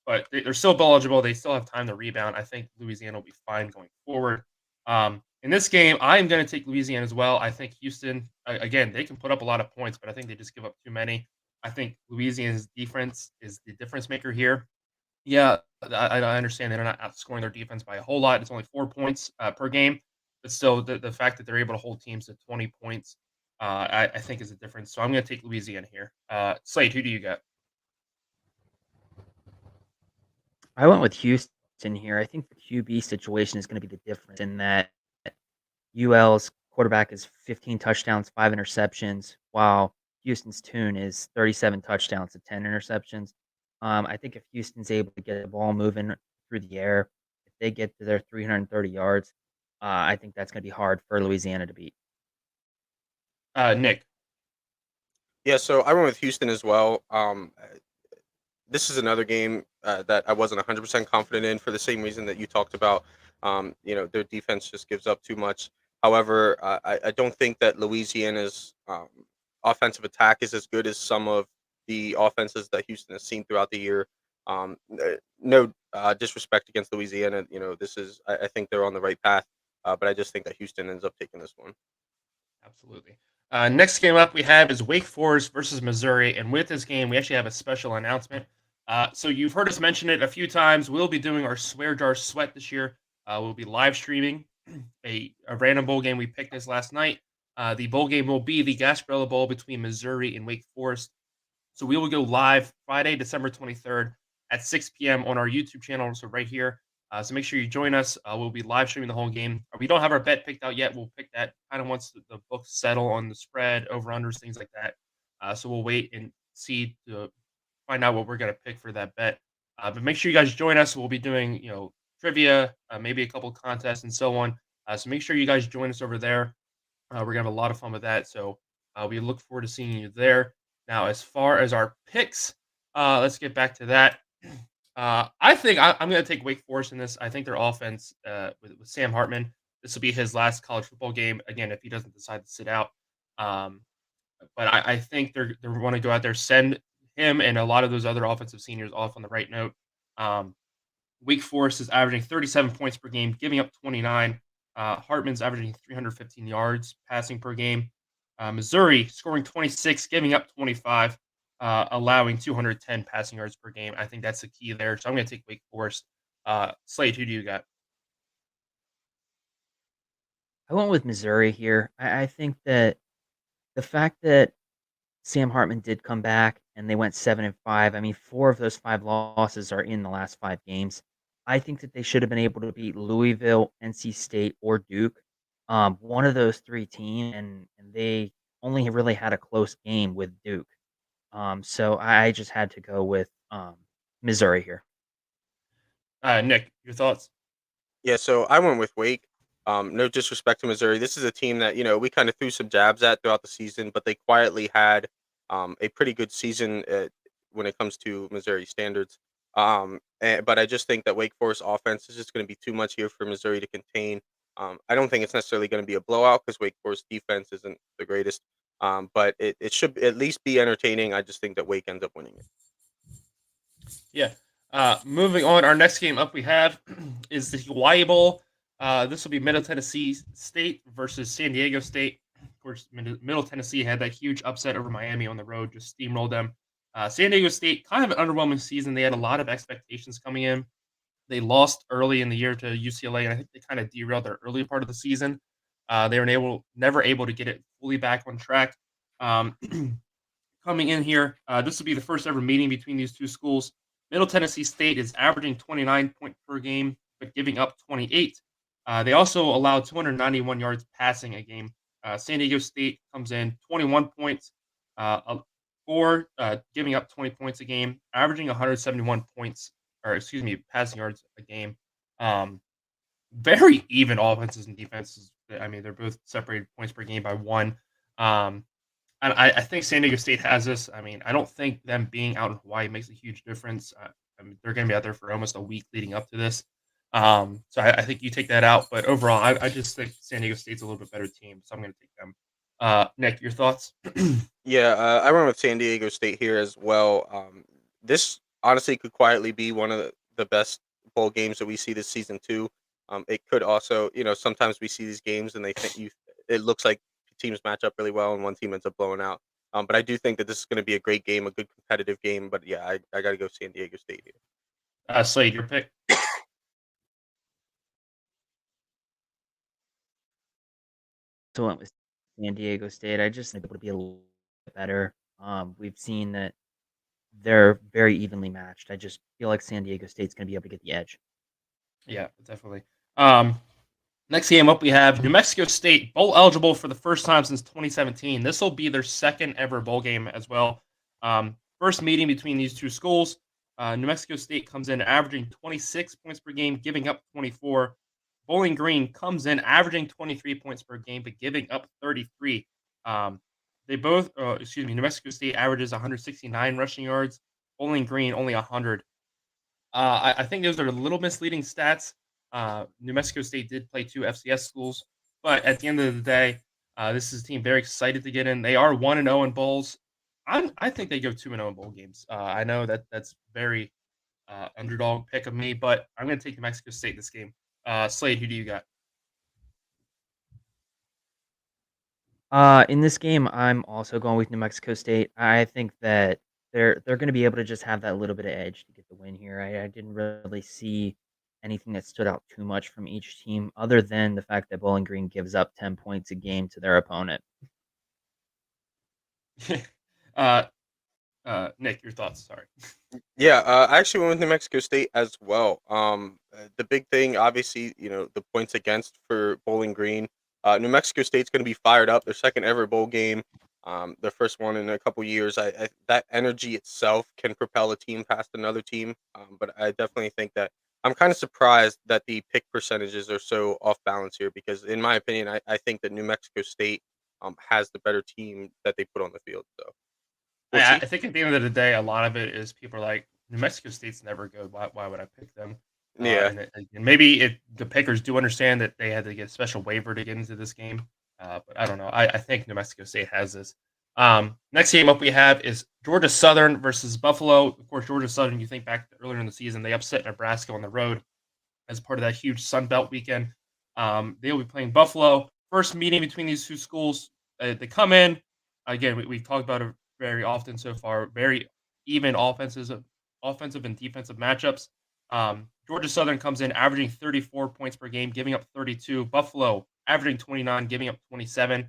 But they're still bowl eligible. They still have time to rebound. I think Louisiana will be fine going forward. In this game, I'm going to take Louisiana as well. I think Houston, again, they can put up a lot of points, but I think they just give up too many. I think Louisiana's defense is the difference maker here. Yeah, I understand they're not outscoring their defense by a whole lot. It's only 4 points per game. But still, the fact that they're able to hold teams to 20 points, I think is a difference. So I'm going to take Louisiana here. Slade, who do you got? I went with Houston here. I think the QB situation is going to be the difference in that UL's quarterback is 15 touchdowns, 5 interceptions, while Houston's tune is 37 touchdowns to 10 interceptions. I think if Houston's able to get the ball moving through the air, if they get to their 330 yards, I think that's going to be hard for Louisiana to beat. Nick. Yeah, so I went with Houston as well. This is another game that I wasn't 100% confident in for the same reason that you talked about. Their defense just gives up too much. However, I don't think that Louisiana's offensive attack is as good as some of the offenses that Houston has seen throughout the year. No disrespect against Louisiana. I think they're on the right path, but I just think that Houston ends up taking this one. Absolutely. Next game up we have is Wake Forest versus Missouri, and with this game we actually have a special announcement. So you've heard us mention it a few times. We'll be doing our Swear Jar Sweat this year. We'll be live streaming a random bowl game. We picked this last night. The bowl game will be the Gasparilla Bowl between Missouri and Wake Forest. So we will go live Friday, December 23rd at 6 p.m. on our YouTube channel. So right here. So make sure you join us. We'll be live streaming the whole game. We don't have our bet picked out yet. We'll pick that kind of once the books settle on the spread, over-unders, things like that. So we'll wait and see to find out what we're going to pick for that bet. But make sure you guys join us. We'll be doing, trivia, maybe a couple contests and so on. So make sure you guys join us over there. We're going to have a lot of fun with that. So we look forward to seeing you there. Now, as far as our picks, let's get back to that. I think I'm going to take Wake Forest in this. I think their offense with Sam Hartman, this will be his last college football game. Again, if he doesn't decide to sit out. But I think they're want to go out there, send him and a lot of those other offensive seniors off on the right note. Wake Forest is averaging 37 points per game, giving up 29. Hartman's averaging 315 yards passing per game. Missouri scoring 26, giving up 25, allowing 210 passing yards per game. I think that's the key there. So I'm going to take Wake Forest. Slade, who do you got? I went with Missouri here. I think that the fact that Sam Hartman did come back and they went 7-5. I mean, 4 of those 5 losses are in the last 5 games. I think that they should have been able to beat Louisville, NC State, or Duke. One of those 3 teams, and they only really had a close game with Duke. So I just had to go with Missouri here. Nick, your thoughts? Yeah, so I went with Wake. No disrespect to Missouri. This is a team that, we kind of threw some jabs at throughout the season, but they quietly had a pretty good season when it comes to Missouri standards. But I just think that Wake Forest offense is just going to be too much here for Missouri to contain. I don't think it's necessarily going to be a blowout because Wake Forest defense isn't the greatest. But it should at least be entertaining. I just think that Wake ends up winning it. Yeah. Moving on, our next game up we have is the Hawaii Bowl. This will be Middle Tennessee State versus San Diego State. Of course, Middle Tennessee had that huge upset over Miami on the road, just steamrolled them. San Diego State, kind of an underwhelming season. They had a lot of expectations coming in. They lost early in the year to UCLA, and I think they kind of derailed their early part of the season. They were never able to get it fully back on track. Coming in here, this will be the first ever meeting between these two schools. Middle Tennessee State is averaging 29 points per game, but giving up 28. They also allow 291 yards passing a game. San Diego State comes in 21 points, giving up 20 points a game, averaging 171 passing yards a game. Very even offenses and defenses. I mean, they're both separated points per game by 1. And I think San Diego State has this. I mean, I don't think them being out in Hawaii makes a huge difference. I mean, they're going to be out there for almost a week leading up to this. So I think you take that out. But overall, I just think San Diego State's a little bit better team. So I'm going to take them. Nick, your thoughts? Yeah, I went with San Diego State here as well. This honestly could quietly be one of the best bowl games that we see this season too. It could also, sometimes we see these games and it looks like teams match up really well and one team ends up blowing out. But I do think that this is going to be a great game, a good competitive game. But yeah, I got to go San Diego State here. Slade, your pick. So I went with San Diego State. I just think it would be a little bit better. We've seen that they're very evenly matched. I just feel like San Diego State's going to be able to get the edge. Yeah, definitely. Next game up, we have New Mexico State, bowl eligible for the first time since 2017. This will be their second ever bowl game as well. First meeting between these two schools. New Mexico State comes in averaging 26 points per game, giving up 24. Bowling Green comes in averaging 23 points per game, but giving up 33. New Mexico State averages 169 rushing yards. Bowling Green only 100. I think those are a little misleading stats. New Mexico State did play 2 FCS schools, but at the end of the day, this is a team very excited to get in. They are 1-0 in bowls. I think they go 2-0 in bowl games. I know that's very underdog pick of me, but I'm going to take New Mexico State this game. Slade, who do you got? In this game, I'm also going with New Mexico State. I think that they're going to be able to just have that little bit of edge to get the win here. I didn't really see anything that stood out too much from each team, other than the fact that Bowling Green gives up 10 points a game to their opponent. uh, Nick, your thoughts? Sorry. Yeah, I actually went with New Mexico State as well. The big thing, obviously, the points against for Bowling Green. New Mexico State's going to be fired up. Their second ever bowl game, their first one in a couple years. That energy itself can propel a team past another team. But I definitely think that I'm kind of surprised that the pick percentages are so off balance here because, in my opinion, I think that New Mexico State has the better team that they put on the field. So we'll I see. think at the end of the day, a lot of it is people are like, New Mexico State's never good. Why would I pick them? Yeah. And maybe the pickers do understand that they had to get a special waiver to get into this game. But I don't know. I think New Mexico State has this. Next game up we have is Georgia Southern versus Buffalo. Of course, Georgia Southern, you think back to earlier in the season, they upset Nebraska on the road as part of that huge Sun Belt weekend. They will be playing Buffalo. First meeting between these two schools. They come in. Again, we've talked about it very often so far. Very even offensive and defensive matchups. Georgia Southern comes in averaging 34 points per game, giving up 32. Buffalo averaging 29, giving up 27.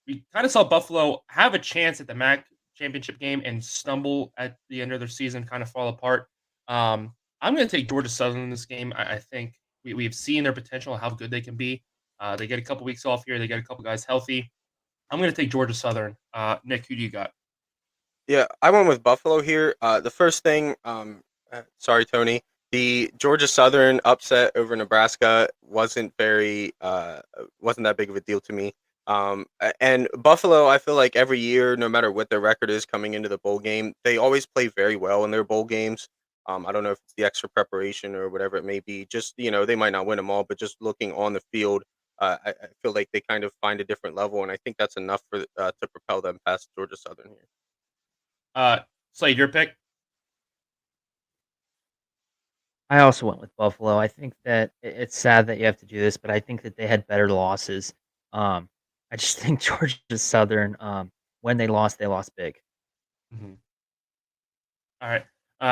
We kind of saw Buffalo have a chance at the MAC championship game and stumble at the end of their season, kind of fall apart. I'm going to take Georgia Southern in this game. I think we've seen their potential, how good they can be. They get a couple weeks off here. They get a couple guys healthy. I'm going to take Georgia Southern. Nick, who do you got? Yeah, I went with Buffalo here. The first thing, sorry, Tony, the Georgia Southern upset over Nebraska wasn't that big of a deal to me. And Buffalo, I feel like every year, no matter what their record is coming into the bowl game, they always play very well in their bowl games. I don't know if it's the extra preparation or whatever it may be. Just they might not win them all, but just looking on the field, I feel like they kind of find a different level, and I think that's enough for to propel them past Georgia Southern here. Slade, your pick? I also went with Buffalo. I think that it's sad that you have to do this, but I think that they had better losses. I just think Georgia Southern, when they lost big. Mm-hmm. All right.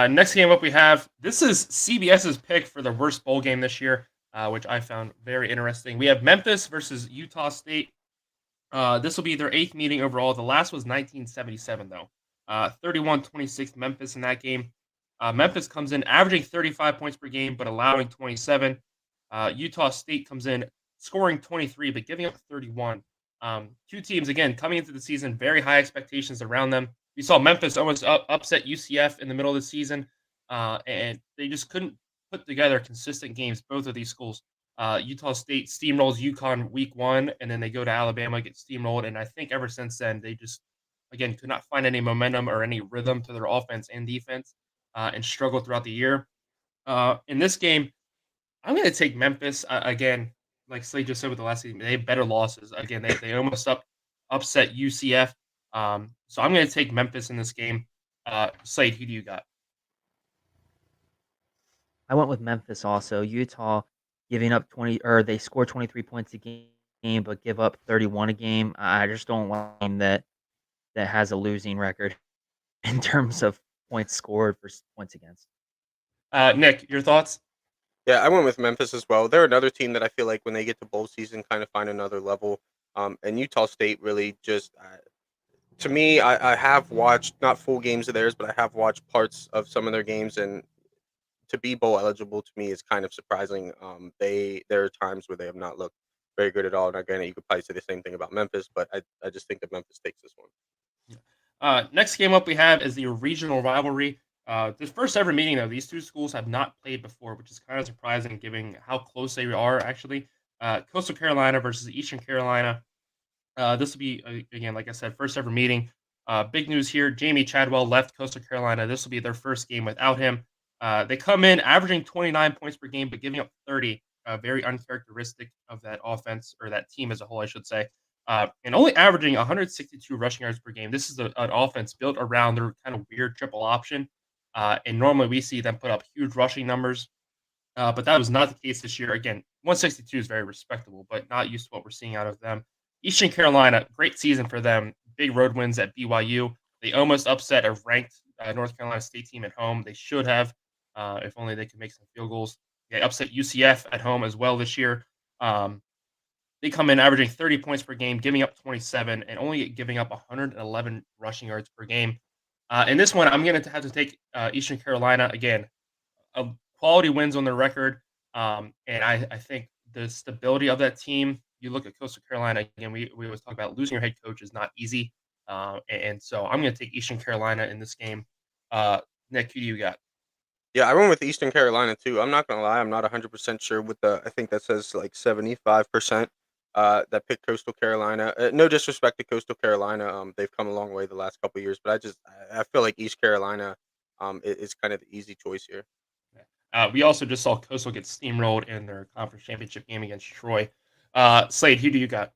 Next game up we have, this is CBS's pick for the worst bowl game this year, which I found very interesting. We have Memphis versus Utah State. This will be their 8th meeting overall. The last was 1977, though. 31-26 Memphis in that game. Memphis comes in averaging 35 points per game, but allowing 27. Utah State comes in scoring 23, but giving up 31. Two teams, again, coming into the season, very high expectations around them. We saw Memphis almost upset UCF in the middle of the season, and they just couldn't put together consistent games, both of these schools. Utah State steamrolls UConn week 1, and then they go to Alabama, get steamrolled, and I think ever since then, they just, again, could not find any momentum or any rhythm to their offense and defense, and struggled throughout the year. In this game, I'm going to take Memphis. Again, like Slade just said with the last game, they have better losses. Again, they almost upset UCF. So I'm going to take Memphis in this game. Slade, who do you got? I went with Memphis also. Utah giving up 20, or they score 23 points a game, but give up 31 a game. I just don't like a team that has a losing record in terms of points scored versus points against. Nick, your thoughts? Yeah, I went with Memphis as well. They're another team that I feel like when they get to bowl season, kind of find another level. And Utah State really just, to me, I have watched not full games of theirs, but I have watched parts of some of their games, and to be bowl eligible to me is kind of surprising. There are times where they have not looked very good at all. And again, you could probably say the same thing about Memphis, but I just think that Memphis takes this one. Next game up we have is the regional rivalry. The first ever meeting, though, these two schools have not played before, which is kind of surprising given how close they are, actually. Coastal Carolina versus Eastern Carolina. This will be, again, like I said, first ever meeting. Big news here. Jamie Chadwell left Coastal Carolina. This will be their first game without him. They come in averaging 29 points per game, but giving up 30. very uncharacteristic of that offense or that team as a whole, I should say. And only averaging 162 rushing yards per game. This is an offense built around their kind of weird triple option. And normally we see them put up huge rushing numbers, but that was not the case this year. Again, 162 is very respectable, but not used to what we're seeing out of them. Eastern Carolina, great season for them. Big road wins at BYU. They almost upset a ranked North Carolina State team at home. They should have, if only they could make some field goals. They upset UCF at home as well this year. They come in averaging 30 points per game, giving up 27, and only giving up 111 rushing yards per game. In this one, I'm going to have to take Eastern Carolina again. Quality wins on their record, and I think the stability of that team. You look at Coastal Carolina again. We always talk about losing your head coach is not easy, and so I'm going to take Eastern Carolina in this game. Nick, who do you got? Yeah, I went with Eastern Carolina too. I'm not gonna lie, I'm not 100% sure with the. I think that says like 75%. That picked Coastal Carolina. No disrespect to Coastal Carolina. They've come a long way the last couple of years, but I feel like East Carolina, is kind of the easy choice here. We also just saw Coastal get steamrolled in their conference championship game against Troy. Slade, who do you got?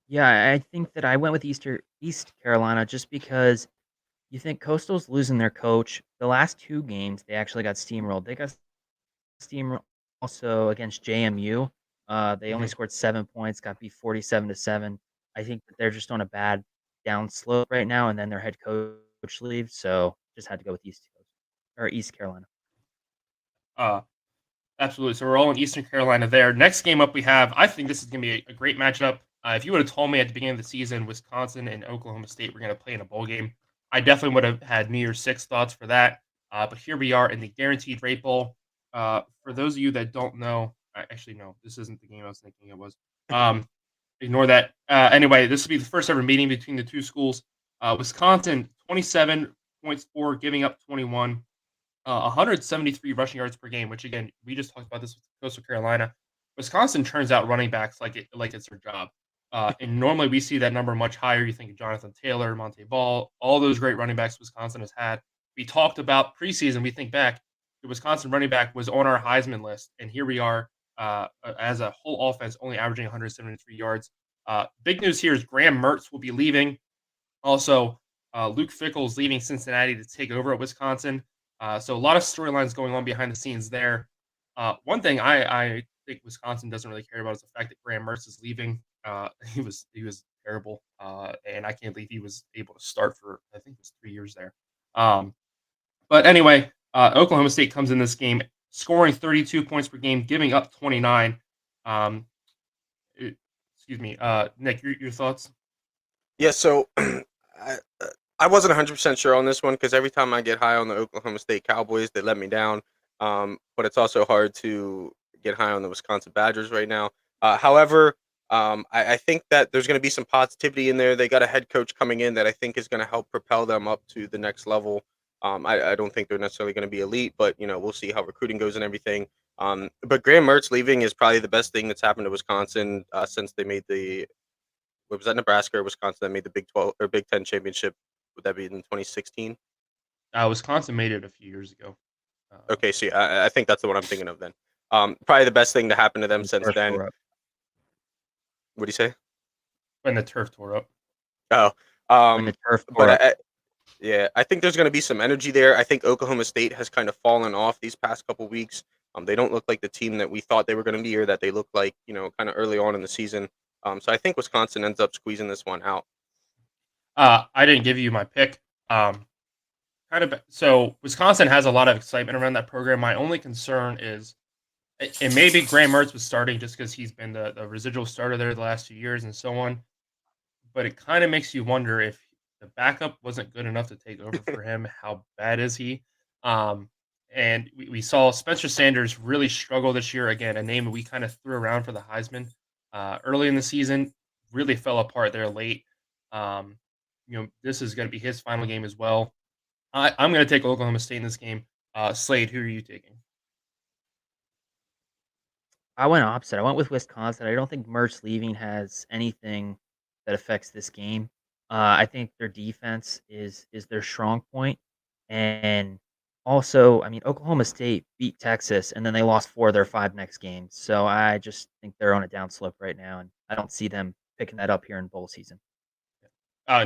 Yeah, I think that I went with East Carolina just because you think Coastal's losing their coach. The last 2 games, they actually got steamrolled. They got steamrolled also against JMU. They only Mhm. scored 7 points, got beat 47-7. I think that they're just on a bad down slope right now, and then their head coach leaves, so just had to go with East Carolina. Uh, Absolutely. So we're all in Eastern Carolina there. Next game up, we have. I think this is going to be a great matchup. If you would have told me at the beginning of the season, Wisconsin and Oklahoma State were going to play in a bowl game, I definitely would have had New Year's Six thoughts for that. But here we are in the Guaranteed Rate Bowl. For those of you that don't know, actually no, this isn't the game I was thinking it was. Ignore that. Anyway, this will be the first ever meeting between the two schools. Wisconsin 27 points for, giving up 21. 173 rushing yards per game, which again, we just talked about this with Coastal Carolina. Wisconsin turns out running backs like it's their job. And normally we see that number much higher. You think of Jonathan Taylor, Monte Ball, all those great running backs Wisconsin has had. We talked about preseason. We think back, the Wisconsin running back was on our Heisman list, and here we are as a whole offense, only averaging 173 yards. Big news here is Graham Mertz will be leaving. Also, Luke Fickell is leaving Cincinnati to take over at Wisconsin. So a lot of storylines going on behind the scenes there. One thing I think Wisconsin doesn't really care about is the fact that Graham Mertz is leaving. He was terrible, and I can't believe he was able to start for I think it was 3 years there. Um, but anyway, Oklahoma State comes in this game scoring 32 points per game, giving up 29. Um, Excuse me, Nick, your thoughts? Yeah, so I wasn't 100% sure on this one because every time I get high on the Oklahoma State Cowboys, they let me down. But it's also hard to get high on the Wisconsin Badgers right now. However, I think that there's going to be some positivity in there. They got a head coach coming in that I think is going to help propel them up to the next level. I don't think they're necessarily going to be elite, but we'll see how recruiting goes and everything. But Graham Mertz leaving is probably the best thing that's happened to Wisconsin since they made the what was that, Nebraska or Wisconsin that made the Big 12 or Big 10 championship. Would that be in 2016? Wisconsin made it a few years ago. Okay, so yeah, I think that's the one I'm thinking of then. Probably the best thing to happen to them The since turf then. tore up. What do you say? When the turf tore up. Oh, When the turf but tore up. yeah, I think there's going to be some energy there. I think Oklahoma State has kind of fallen off these past couple weeks. They don't look like the team that we thought they were going to be, or that they looked like, kind of early on in the season. So I think Wisconsin ends up squeezing this one out. I didn't give you my pick. So Wisconsin has a lot of excitement around that program. My only concern is, and maybe Graham Mertz was starting just because he's been the residual starter there the last few years and so on. But it kind of makes you wonder if the backup wasn't good enough to take over for him. How bad is he? And we saw Spencer Sanders really struggle this year. Again, a name we kind of threw around for the Heisman early in the season, really fell apart there late. Um, this is going to be his final game as well. I'm going to take Oklahoma State in this game. Slade, who are you taking? I went opposite. I went with Wisconsin. I don't think Mertz leaving has anything that affects this game. I think their defense is their strong point, and Also, I mean, Oklahoma State beat Texas, and then they lost 4 of their 5 next games. So I just think they're on a downslope right now, and I don't see them picking that up here in bowl season.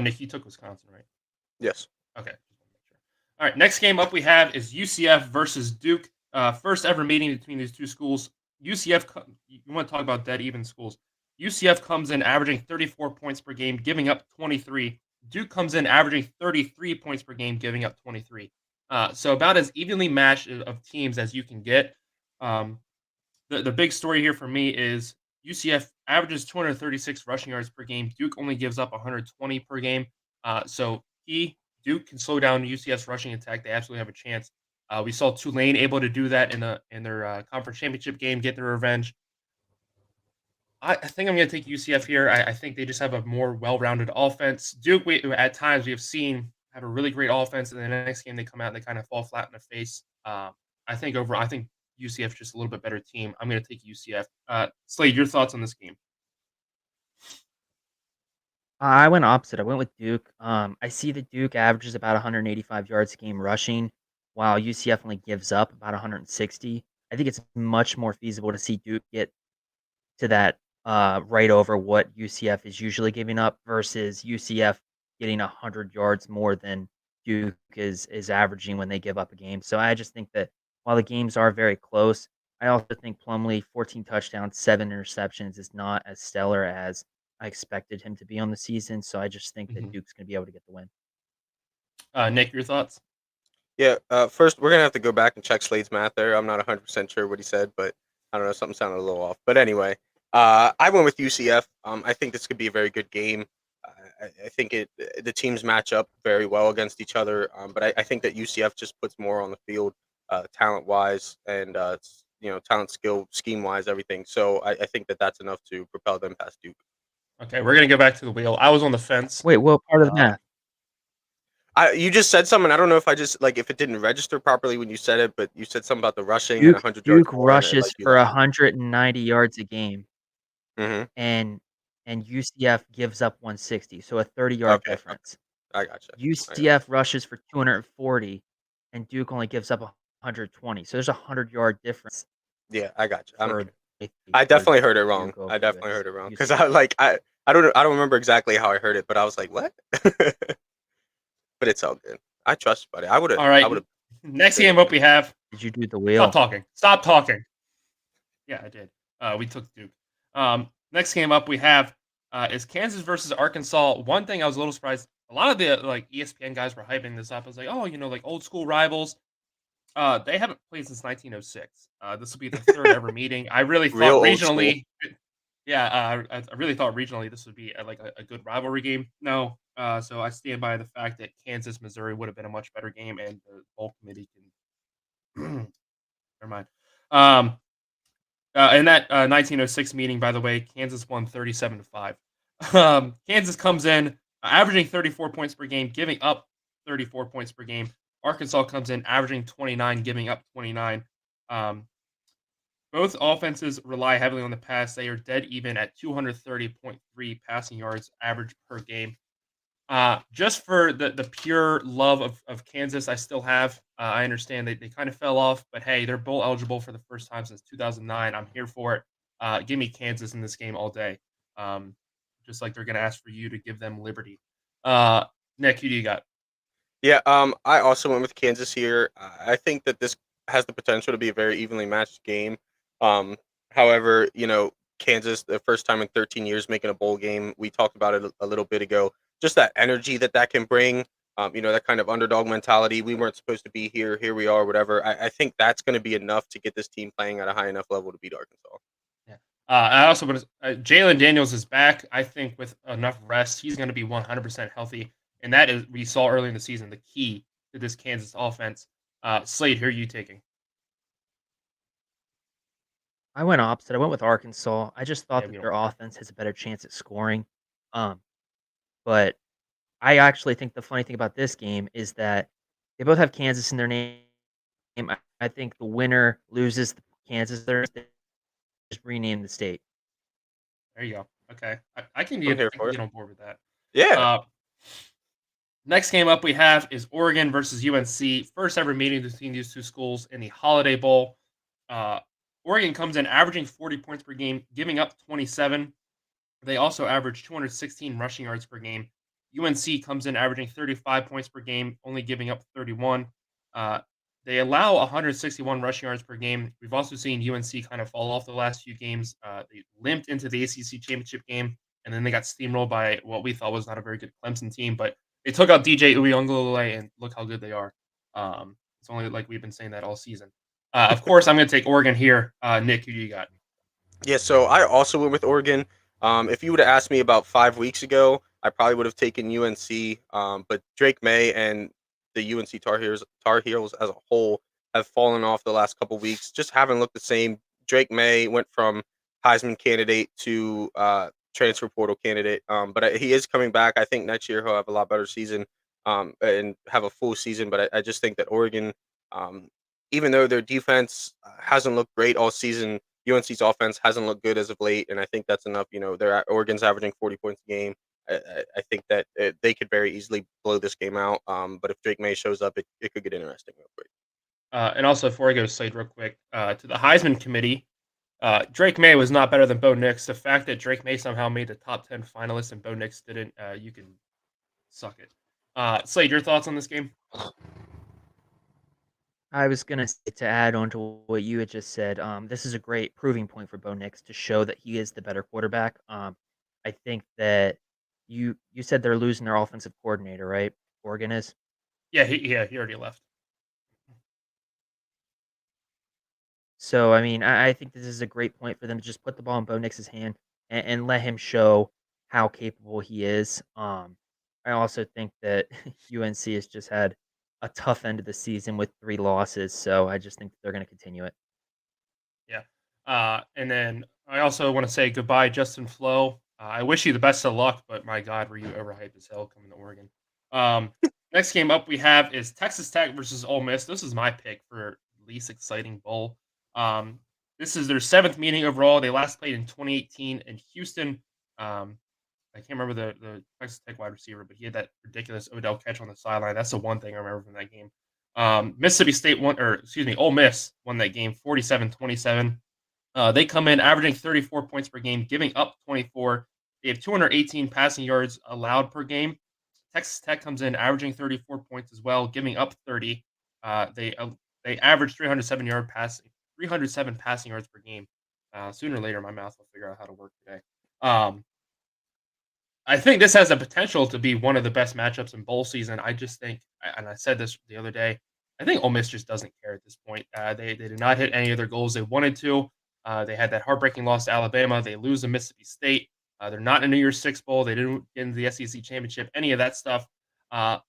Nick, you took Wisconsin, right? Yes. Okay. Just wanna make sure. All right. Next game up we have is UCF versus Duke. First ever meeting between these two schools. UCF. You want to talk about dead even schools? UCF comes in averaging 34 points per game, giving up 23. Duke comes in averaging 33 points per game, giving up 23. So about as evenly matched of teams as you can get. Um, the big story here for me is UCF averages 236 rushing yards per game. Duke only gives up 120 per game. So Duke can slow down UCF's rushing attack. They absolutely have a chance. We saw Tulane able to do that in their conference championship game, get their revenge. I think I'm going to take UCF here. I think they just have a more well-rounded offense. Duke, at times we have seen have a really great offense, and then the next game they come out and they kind of fall flat in the face. I think UCF is just a little bit better team. I'm going to take UCF. Slade, your thoughts on this game? I went opposite. I went with Duke. I see that Duke averages about 185 yards a game rushing, while UCF only gives up about 160. I think it's much more feasible to see Duke get to that right over what UCF is usually giving up versus UCF getting 100 yards more than Duke is averaging when they give up a game. So I just think that while the games are very close, I also think Plumlee 14 touchdowns, 7 interceptions is not as stellar as I expected him to be on the season. So I just think that Mhm. Duke's going to be able to get the win. Nick, your thoughts? Yeah. First, we're gonna have to go back and check Slade's math there. I'm not 100% sure what he said, but I don't know. Something sounded a little off. But anyway, I went with UCF. I think this could be a very good game. I think the teams match up very well against each other. But I think that UCF just puts more on the field, talent wise, and talent, skill, scheme wise, everything. So I think that that's enough to propel them past Duke. Okay, we're going to go back to the wheel. I was on the fence. Wait, what part of the Uh, math? You just said something. I don't know if I just like if it didn't register properly when you said it, but you said something about the rushing and Duke 100 yards Duke more, and rushes like you for like. 190 yards a game. Hmm. and UCF gives up 160, so a 30-yard Okay, okay, difference. I gotcha. I got. UCF rushes for 240, and Duke only gives up 120. So there's a 100-yard difference Yeah, I gotcha. for I for definitely heard it wrong. Duke over I definitely heard it wrong because UCF. I don't remember exactly how I heard it, but I was like, what? But it's all good. I trust you, buddy. all I right. would have. Next game up we have. Did you do the Stop wheel? talking. Stop talking. Yeah, I did. We took Duke. Next game up we have is Kansas versus Arkansas. One thing I was a little surprised. A lot of the ESPN guys were hyping this up. I was like, oh, like old school rivals. They haven't played since 1906. This will be the third ever meeting. I really Real thought old school. regionally, yeah, I really thought regionally this would be a good rivalry game. No, so I stand by the fact that Kansas Missouri would have been a much better game, and the bowl committee can. Never mind. Um, in that 1906 meeting, by the way, Kansas won 37-5. Kansas comes in averaging 34 points per game, giving up 34 points per game. Arkansas comes in averaging 29, giving up 29. Um, both offenses rely heavily on the pass. They are dead even at 230.3 passing yards average per game. Just for the pure love of Kansas, I still have. I understand they kind of fell off, but hey, they're bowl eligible for the first time since 2009. I'm here for it. Give me Kansas in this game all day. Um, just like they're going to ask for you to give them liberty. Nick, who do you got? Yeah. I also went with Kansas here. I think that this has the potential to be a very evenly matched game. However, Kansas, the first time in 13 years making a bowl game. We talked about it a little bit ago. Just that energy that can bring. That kind of underdog mentality. We weren't supposed to be here. Here we are. Whatever. I think that's going to be enough to get this team playing at a high enough level to beat Arkansas. Yeah. I also want to. Jalen Daniels is back. I think with enough rest, he's going to be 100% healthy, and that is we saw early in the season the key to this Kansas offense. Slade, who are you taking? I went opposite. I went with Arkansas. I just thought Yeah, we that don't their care. offense has a better chance at scoring. Um, but I actually think the funny thing about this game is that they both have Kansas in their name. I think the winner loses Kansas. They just rename the state. There you go. Okay, I can I'm here I can for it. get on board with that. Yeah. Uh, Next game up we have is Oregon versus UNC. First ever meeting between these two schools in the Holiday Bowl. Oregon comes in averaging 40 points per game, giving up 27. They also average 216 rushing yards per game. UNC comes in averaging 35 points per game, only giving up 31. Uh, they allow 161 rushing yards per game. We've also seen UNC kind of fall off the last few games. They limped into the ACC championship game, and then they got steamrolled by what we thought was not a very good Clemson team. But they took out DJ Uiagalelei, and look how good they are. It's only like we've been saying that all season. Of course, I'm going to take Oregon here. Nick, who do you got? Yeah, so I also went with Oregon. If you would have asked me about 5 weeks ago, I probably would have taken UNC. But Drake May and the UNC Tar Heels as a whole have fallen off the last couple weeks. Just haven't looked the same. Drake May went from Heisman candidate to transfer portal candidate. But he is coming back. I think next year he'll have a lot better season and have a full season. But I just think that Oregon, um, even though their defense hasn't looked great all season, UNC's offense hasn't looked good as of late, and I think that's enough. Oregon's averaging 40 points a game. I think that they could very easily blow this game out. But if Drake May shows up, it could get interesting real quick. And also, before I go to Slade real quick, to the Heisman committee, Drake May was not better than Bo Nix. The fact that Drake May somehow made the top 10 finalists and Bo Nix didn't, you can suck it. Slade, your thoughts on this game? I was gonna say, to add on to what you had just said, this is a great proving point for Bo Nix to show that he is the better quarterback. I think that you said they're losing their offensive coordinator, right? Oregon is. Yeah, he already left. So I mean, I think this is a great point for them to just put the ball in Bo Nix's hand and let him show how capable he is. I also think that UNC has just had a tough end of the season with 3 losses, so I just think they're going to continue it. Yeah. And then I also want to say goodbye, Justin Flo. I wish you the best of luck, but my God, were you overhyped as hell coming to Oregon? Next game up we have is Texas Tech versus Ole Miss. This is my pick for least exciting bowl. This is their 7th meeting overall. They last played in 2018 in Houston. I can't remember the Texas Tech wide receiver, but he had that ridiculous Odell catch on the sideline. That's the one thing I remember from that game. Mississippi State Ole Miss won that game 47-27. They come in averaging 34 points per game, giving up 24. They have 218 passing yards allowed per game. Texas Tech comes in averaging 34 points as well, giving up 30. They average 307 passing yards per game. Sooner or later, my mouth will figure out how to work today. I think this has the potential to be one of the best matchups in bowl season. I just think, and I said this the other day, I think Ole Miss just doesn't care at this point. They did not hit any of their goals they wanted to. They had that heartbreaking loss to Alabama. They lose to Mississippi State. They're not in a New Year's Six bowl. They didn't get into the SEC championship. Any of that stuff. I'm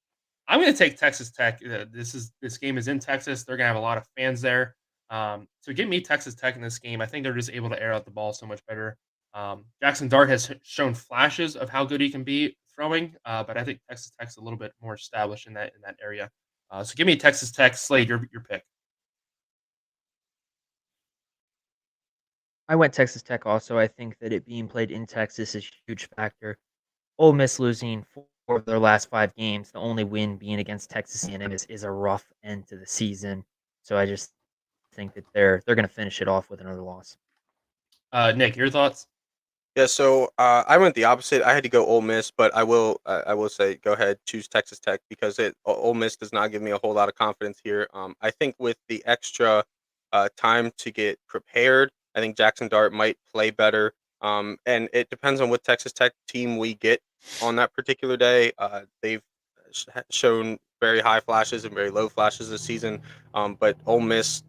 going to take Texas Tech. This game is in Texas. They're going to have a lot of fans there. So give me Texas Tech in this game. I think they're just able to air out the ball so much better. Jackson Dart has shown flashes of how good he can be throwing, but I think Texas Tech's a little bit more established in that area. So give me Texas Tech. Slade, your pick. I went Texas Tech also. I think that it being played in Texas is a huge factor. Ole Miss losing 4 of their last 5 games, the only win being against Texas A&M is a rough end to the season. So I just think that they're going to finish it off with another loss. Nick, your thoughts? Yeah, so I went the opposite. I had to go Ole Miss, but I will say go ahead, choose Texas Tech because Ole Miss does not give me a whole lot of confidence here. I think with the extra time to get prepared, I think Jackson Dart might play better. And it depends on what Texas Tech team we get on that particular day. They've shown very high flashes and very low flashes this season. But Ole Miss,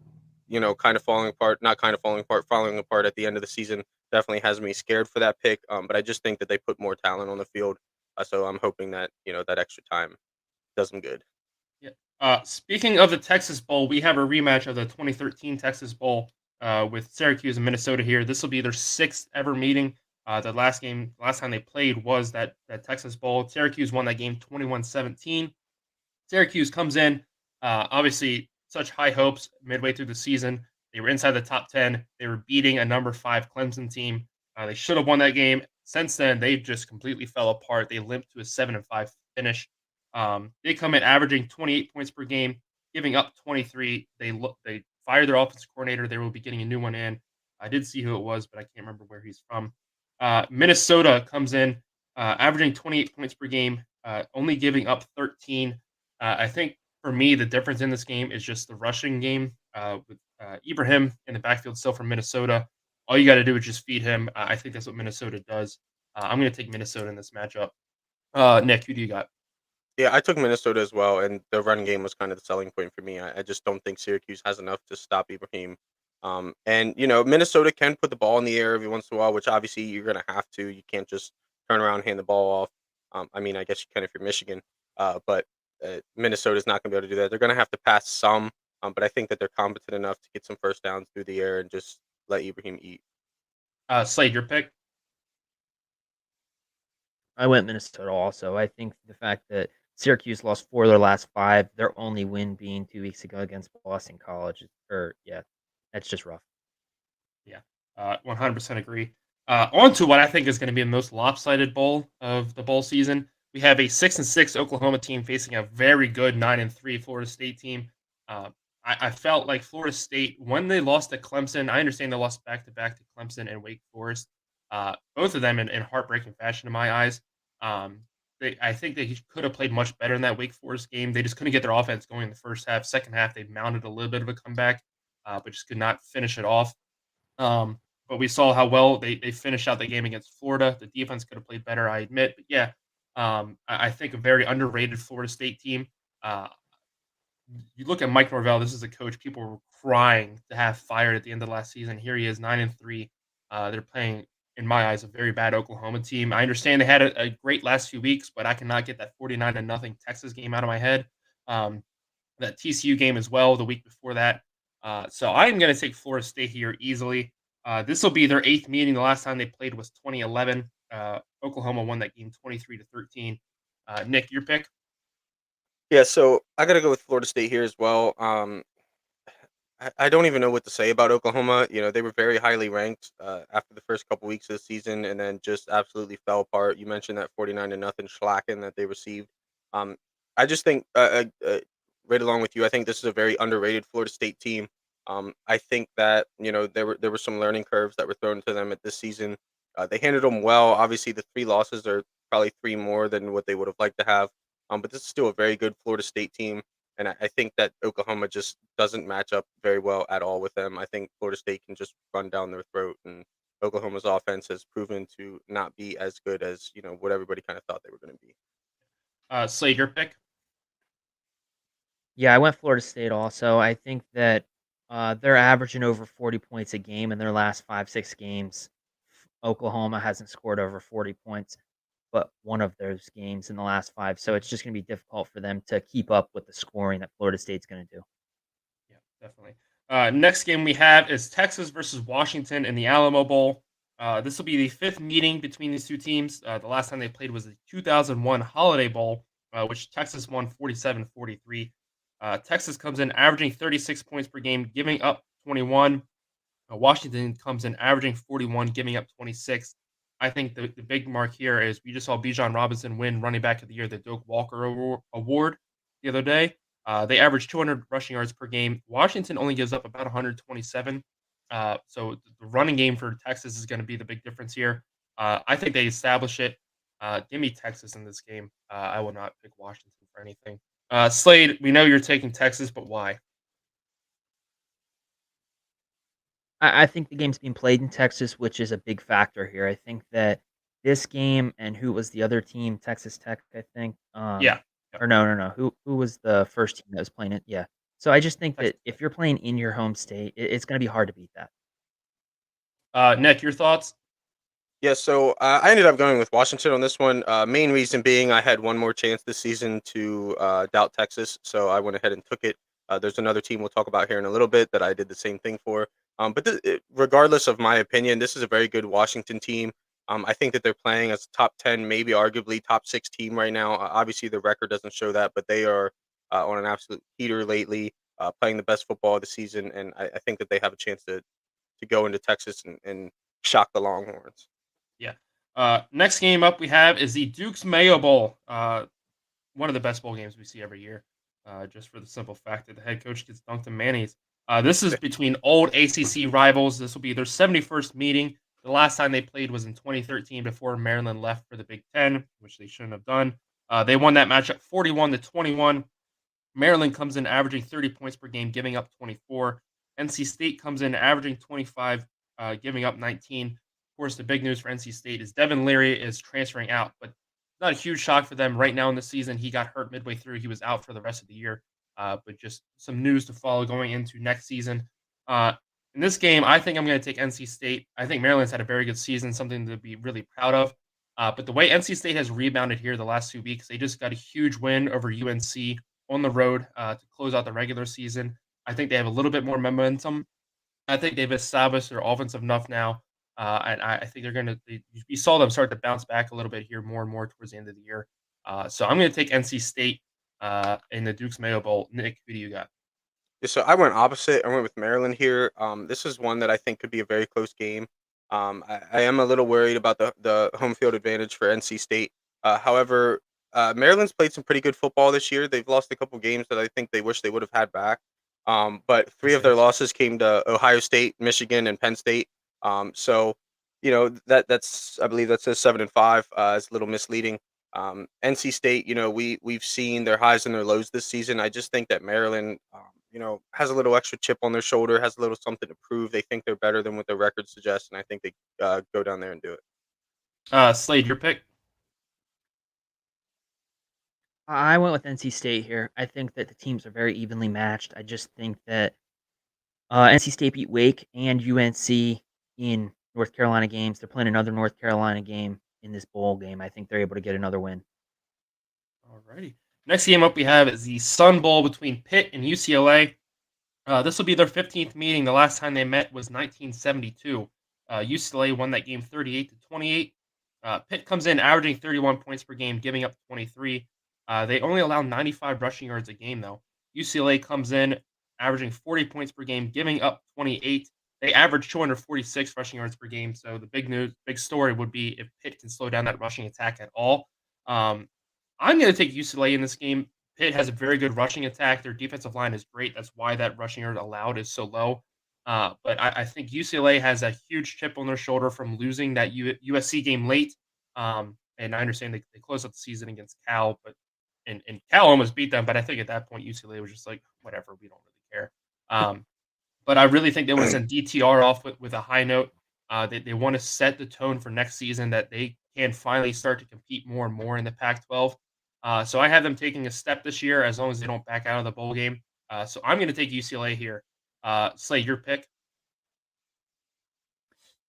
kind of falling apart at the end of the season definitely has me scared for that pick. But I just think that they put more talent on the field. So I'm hoping that, that extra time does them good. Yeah. Speaking of the Texas Bowl, we have a rematch of the 2013 Texas Bowl with Syracuse and Minnesota here. This will be their 6th ever meeting. The last time they played was that Texas Bowl. Syracuse won that game 21-17. Syracuse comes in, obviously such high hopes midway through the season. They were inside the top 10. They were beating a number 5 Clemson team. They should have won that game. Since then, they just completely fell apart. They limped to a 7-5 finish. They come in averaging 28 points per game, giving up 23. They fired their offensive coordinator. They will be getting a new one in. I did see who it was, but I can't remember where he's from. Minnesota comes in averaging 28 points per game, only giving up 13. I think for me, the difference in this game is just the rushing game with Ibrahim in the backfield still from Minnesota. All you got to do is just feed him. I think that's what Minnesota does. I'm going to take Minnesota in this matchup. Nick, who do you got? Yeah, I took Minnesota as well, and the run game was kind of the selling point for me. I just don't think Syracuse has enough to stop Ibrahim. And Minnesota can put the ball in the air every once in a while, which obviously you're going to have to. You can't just turn around and hand the ball off. I mean, I guess you can if you're Michigan, but Minnesota's not going to be able to do that. They're going to have to pass some, but I think that they're competent enough to get some first downs through the air and just let Ibrahim eat. Slade, your pick. I went Minnesota also. I think the fact that Syracuse lost 4 of their last 5, their only win being 2 weeks ago against Boston College, that's just rough. Yeah, 100% agree. On to what I think is going to be the most lopsided bowl of the bowl season. We have a 6-6 Oklahoma team facing a very good 9-3 Florida State team. I felt like Florida State, when they lost to Clemson, I understand they lost back-to-back to Clemson and Wake Forest. Both of them in heartbreaking fashion in my eyes. I think they could have played much better in that Wake Forest game. They just couldn't get their offense going in the first half. Second half, they mounted a little bit of a comeback, but just could not finish it off. But we saw how well they finished out the game against Florida. The defense could have played better, I admit. But yeah, I think a very underrated Florida State team. You look at Mike Norvell. This is a coach people were crying to have fired at the end of last season. Here he is, 9-3. They're playing, in my eyes, a very bad Oklahoma team. I understand they had a great last few weeks, but I cannot get that 49-0 Texas game out of my head. That TCU game as well the week before that. So I'm going to take Florida State here easily. This will be their 8th meeting. The last time they played was 2011. Oklahoma won that game 23-13. Nick, your pick? Yeah, so I got to go with Florida State here as well. I don't even know what to say about Oklahoma. They were very highly ranked after the first couple weeks of the season, and then just absolutely fell apart. You mentioned that 49-0 shellacking that they received. I just think, right along with you, I think this is a very underrated Florida State team. I think that there were some learning curves that were thrown to them at this season. They handled them well. Obviously, the 3 losses are probably 3 more than what they would have liked to have. But this is still a very good Florida State team. And I think that Oklahoma just doesn't match up very well at all with them. I think Florida State can just run down their throat, and Oklahoma's offense has proven to not be as good as what everybody kind of thought they were going to be. Slade, your pick? Yeah, I went Florida State also. I think that they're averaging over 40 points a game in their last 5-6 games. Oklahoma hasn't scored over 40 points, but one of those games in the last 5. So it's just going to be difficult for them to keep up with the scoring that Florida State's going to do. Yeah, definitely. Next game we have is Texas versus Washington in the Alamo Bowl. This will be the 5th meeting between these two teams. The last time they played was the 2001 Holiday Bowl, which Texas won 47-43. Texas comes in averaging 36 points per game, giving up 21. Washington comes in averaging 41, giving up 26. I think the big mark here is we just saw Bijan Robinson win Running Back of the Year, the Doak Walker Award the other day. They average 200 rushing yards per game. Washington only gives up about 127. So the running game for Texas is going to be the big difference here. I think they establish it. Give me Texas in this game. I will not pick Washington for anything. Slade, we know you're taking Texas, but why? I think the game's being played in Texas, which is a big factor here. I think that this game and who was the other team? Texas Tech, I think. Yeah. Or no. Who was the first team that was playing it? Yeah. So I just think that if you're playing in your home state, it's going to be hard to beat that. Nick, your thoughts? Yeah, so I ended up going with Washington on this one. Main reason being I had one more chance this season to doubt Texas, so I went ahead and took it. There's another team we'll talk about here in a little bit that I did the same thing for. But regardless of my opinion, this is a very good Washington team. I think that they're playing as a top 10, maybe arguably top 6 team right now. Obviously, the record doesn't show that, but they are on an absolute heater lately, playing the best football of the season, and I think that they have a chance to go into Texas and shock the Longhorns. Yeah. Next game up we have is the Duke's Mayo Bowl. one of the best bowl games we see every year, just for the simple fact that the head coach gets dunked in mayonnaise. This is between old ACC rivals. This will be their 71st meeting. The last time they played was in 2013 before Maryland left for the Big Ten, which they shouldn't have done. They won that matchup 41-21. Maryland comes in averaging 30 points per game, giving up 24. NC State comes in averaging 25, giving up 19. Of course, the big news for NC State is Devin Leary is transferring out, but not a huge shock for them right now in the season. He got hurt midway through. He was out for the rest of the year, but just some news to follow going into next season. In this game, I think I'm going to take NC State. I think Maryland's had a very good season, something to be really proud of. But the way NC State has rebounded here the last 2 weeks, they just got a huge win over UNC on the road to close out the regular season. I think they have a little bit more momentum. I think they've established their offensive enough now, and I think they're going to. You saw them start to bounce back a little bit here, more and more towards the end of the year. So I'm going to take NC State in the Duke's Mayo Bowl. Nick, who do you got? Yeah, so I went opposite. I went with Maryland here. This is one that I think could be a very close game. I am a little worried about the home field advantage for NC State. However, Maryland's played some pretty good football this year. They've lost a couple games that I think they wish they would have had back. But three of their losses came to Ohio State, Michigan, and Penn State. So, that's I believe that says 7-5. It's a little misleading. NC State, we've seen their highs and their lows this season. I just think that Maryland, has a little extra chip on their shoulder, has a little something to prove. They think they're better than what their record suggests, and I think they go down there and do it. Slade, your pick. I went with NC State here. I think that the teams are very evenly matched. I just think that NC State beat Wake and UNC in North Carolina games. They're playing another North Carolina game in this bowl game. I think they're able to get another win. Alrighty. Next game up we have is the Sun Bowl between Pitt and UCLA. This will be their 15th meeting. The last time they met was 1972. UCLA won that game 38-28. Pitt comes in averaging 31 points per game, giving up 23. They only allow 95 rushing yards a game, though. UCLA comes in averaging 40 points per game, giving up 28. They average 246 rushing yards per game. So the big story would be if Pitt can slow down that rushing attack at all. I'm going to take UCLA in this game. Pitt has a very good rushing attack. Their defensive line is great. That's why that rushing yard allowed is so low. But I think UCLA has a huge chip on their shoulder from losing that USC game late. And I understand they closed out the season against Cal, but and Cal almost beat them. But I think at that point UCLA was just like, whatever, we don't really care. But I really think they want to send DTR off with a high note. They want to set the tone for next season that they can finally start to compete more and more in the Pac-12. So I have them taking a step this year as long as they don't back out of the bowl game. So I'm going to take UCLA here. Slade, your pick?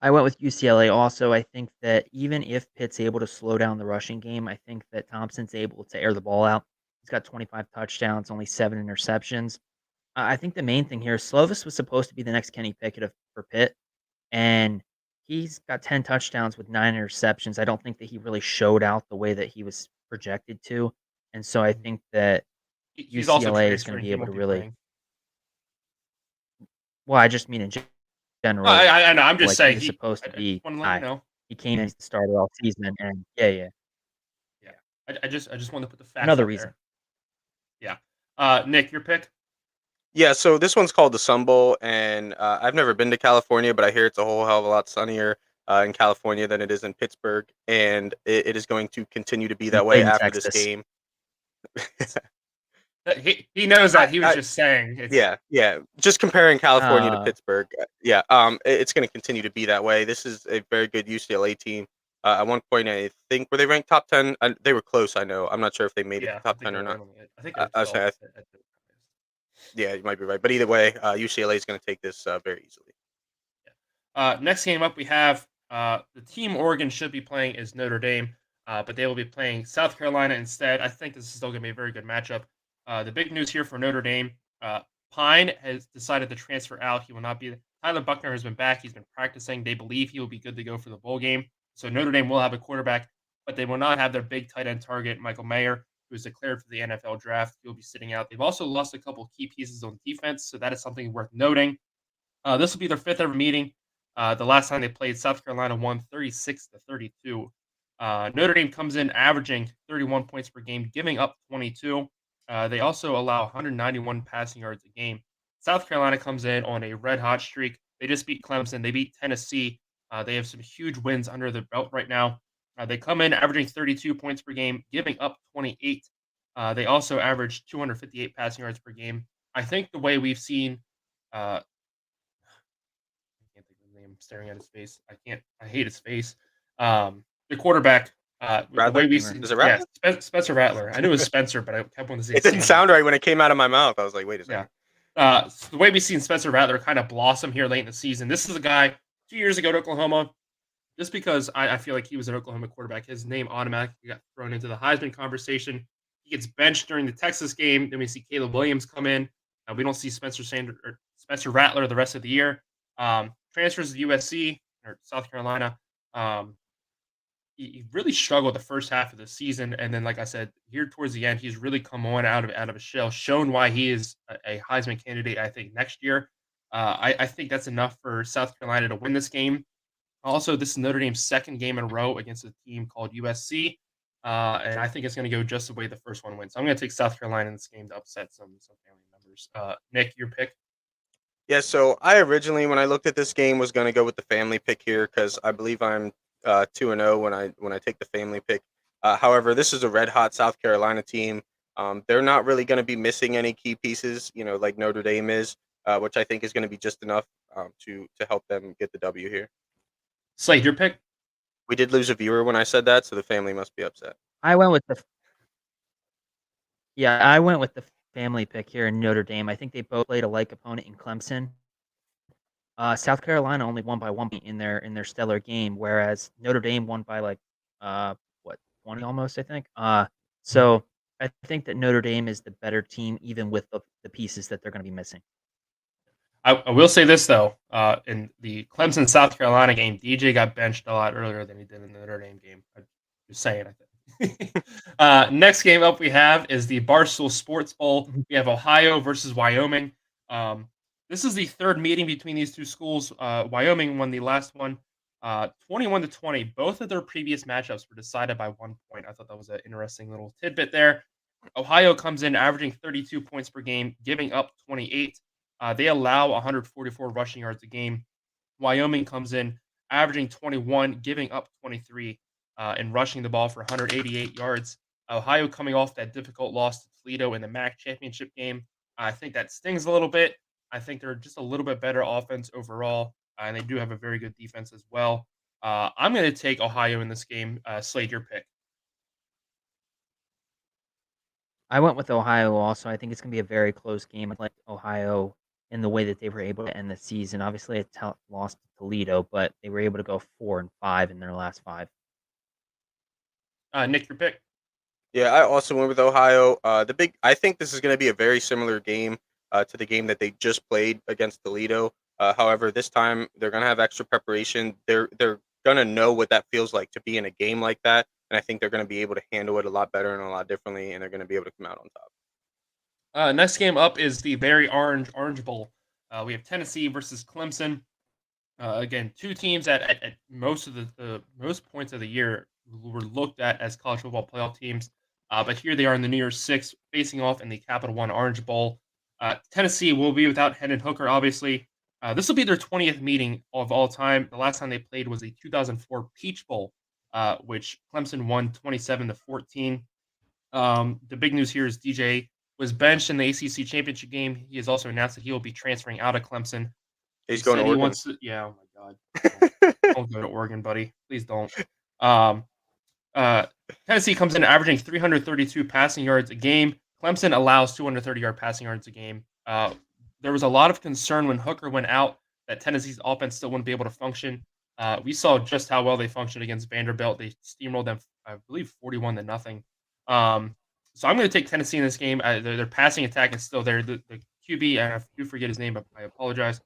I went with UCLA also. I think that even if Pitt's able to slow down the rushing game, I think that Thompson's able to air the ball out. He's got 25 touchdowns, only 7 interceptions. I think the main thing here, Slovis was supposed to be the next Kenny Pickett for Pitt, and he's got 10 touchdowns with 9 interceptions. I don't think that he really showed out the way that he was projected to, and so I think that He's also UCLA is going transferring. to be He able won't to be really. playing. Well, I just mean in general. I know. I'm just like, saying he was supposed to I be just want to let high. you know. He came in as the starter all season, and yeah. I just want to put the facts. Another out reason. There. Yeah. Nick, your pick? Yeah, so this one's called the Sun Bowl, and I've never been to California, but I hear it's a whole hell of a lot sunnier in California than it is in Pittsburgh, and it is going to continue to be that way in after Texas. this game. He knows that. He was I- just saying. Yeah. Just comparing California to Uh, Pittsburgh. It's going to continue to be that way. This is a very good UCLA team. At one point, I think were they ranked top 10? They were close. I know. I'm not sure if they made it Yeah, to top I think 10 or they're not. right on the- I think I they're was saying, 12 at the- Yeah, you might be right. But either way, UCLA is going to take this very easily. Next game up, we have the team Oregon should be playing is Notre Dame, but they will be playing South Carolina instead. I think this is still going to be a very good matchup. The big news here for Notre Dame, Pine has decided to transfer out. He will not be. Tyler Buckner has been back. He's been practicing. They believe he will be good to go for the bowl game. So Notre Dame will have a quarterback, but they will not have their big tight end target, Michael Mayer, who is declared for the NFL draft. He will be sitting out. They've also lost a couple key pieces on defense, so that is something worth noting. This will be their 5th ever meeting. The last time they played, South Carolina won 36-32. Notre Dame comes in averaging 31 points per game, giving up 22. They also allow 191 passing yards a game. South Carolina comes in on a red hot streak. They just beat Clemson. They beat Tennessee. They have some huge wins under their belt right now. They come in averaging 32 points per game, giving up 28. They also average 258 passing yards per game. I think the way we've seen, I can't think of his name. I'm staring at his face. I hate his face. The quarterback. The Rattler? way we Is see, it Rattler? Spencer Rattler. I knew it was Spencer, but I kept wanting to say It didn't Sam. sound right when it came out of my mouth. I was like, wait a second. So the way we've seen Spencer Rattler kind of blossom here late in the season. This is a guy 2 years ago to Oklahoma. Just because I feel like he was an Oklahoma quarterback, his name automatically got thrown into the Heisman conversation. He gets benched during the Texas game. Then we see Caleb Williams come in. We don't see Spencer Rattler the rest of the year. Transfers to USC or South Carolina. He really struggled the first half of the season, and then, like I said, here towards the end, he's really come on out of a shell, shown why he is a Heisman candidate. I think next year, I think that's enough for South Carolina to win this game. Also, this is Notre Dame's second game in a row against a team called USC, and I think it's going to go just the way the first one went. So I'm going to take South Carolina in this game to upset some family members. Nick, your pick? Yeah, so I originally, when I looked at this game, was going to go with the family pick here because I believe I'm 2-0 when I take the family pick. However, this is a red hot South Carolina team. They're not really going to be missing any key pieces, like Notre Dame is, which I think is going to be just enough to help them get the W here. Slade, your pick? We did lose a viewer when I said that, so the family must be upset. I went with the family pick here in Notre Dame. I think they both played a like opponent in Clemson. South Carolina only won by 1 point in their stellar game, whereas Notre Dame won by 20 almost, I think. So I think that Notre Dame is the better team, even with the pieces that they're going to be missing. I will say this though, in the Clemson South Carolina game, DJ got benched a lot earlier than he did in the Notre Dame game. I'm just saying, I think. Next game up we have is the Barstool Sports Bowl. We have Ohio versus Wyoming. This is the third meeting between these two schools. Wyoming won the last one, 21-20. Both of their previous matchups were decided by 1 point. I thought that was an interesting little tidbit there. Ohio comes in averaging 32 points per game, giving up 28. They allow 144 rushing yards a game. Wyoming comes in averaging 21, giving up 23, and rushing the ball for 188 yards. Ohio coming off that difficult loss to Toledo in the MAC championship game. I think that stings a little bit. I think they're just a little bit better offense overall, and they do have a very good defense as well. I'm going to take Ohio in this game. Slade, your pick. I went with Ohio also. I think it's going to be a very close game. I like Ohio in the way that they were able to end the season. Obviously, a loss to Toledo, but they were able to go 4-5 in their last 5. Nick, your pick. Yeah, I also went with Ohio. I think this is going to be a very similar game to the game that they just played against Toledo. However, this time they're going to have extra preparation. They're going to know what that feels like to be in a game like that, and I think they're going to be able to handle it a lot better and a lot differently, and they're going to be able to come out on top. Next game up is the very Orange Bowl. We have Tennessee versus Clemson. Again, two teams at most of the most points of the year were looked at as college football playoff teams. But here they are in the New Year's Six, facing off in the Capital One Orange Bowl. Tennessee will be without Hendon Hooker, obviously. This will be their 20th meeting of all time. The last time they played was the 2004 Peach Bowl, which Clemson won 27-14. The big news here is DJ was benched in the ACC championship game. He has also announced that he will be transferring out of Clemson. He's going to Oregon. Yeah, oh my God. Don't go to Oregon, buddy. Please don't. Tennessee comes in averaging 332 passing yards a game. Clemson allows 230-yard passing yards a game. There was a lot of concern when Hooker went out that Tennessee's offense still wouldn't be able to function. We saw just how well they functioned against Vanderbilt. They steamrolled them, I believe, 41-0. So I'm going to take Tennessee in this game. Their passing attack is still there. The QB, and I do forget his name, but I apologize,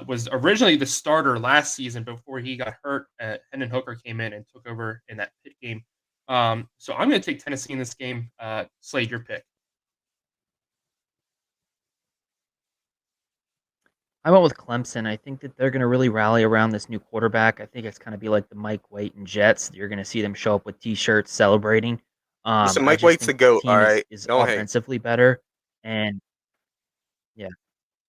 was originally the starter last season before he got hurt. Hendon Hooker came in and took over in that Pitt game. So I'm going to take Tennessee in this game. Slade, your pick. I went with Clemson. I think that they're going to really rally around this new quarterback. I think it's going to be like the Mike White and Jets. You're going to see them show up with T-shirts celebrating. Listen, I Mike just White's the think the goat. All team is right, is don't hate. offensively better, and yeah.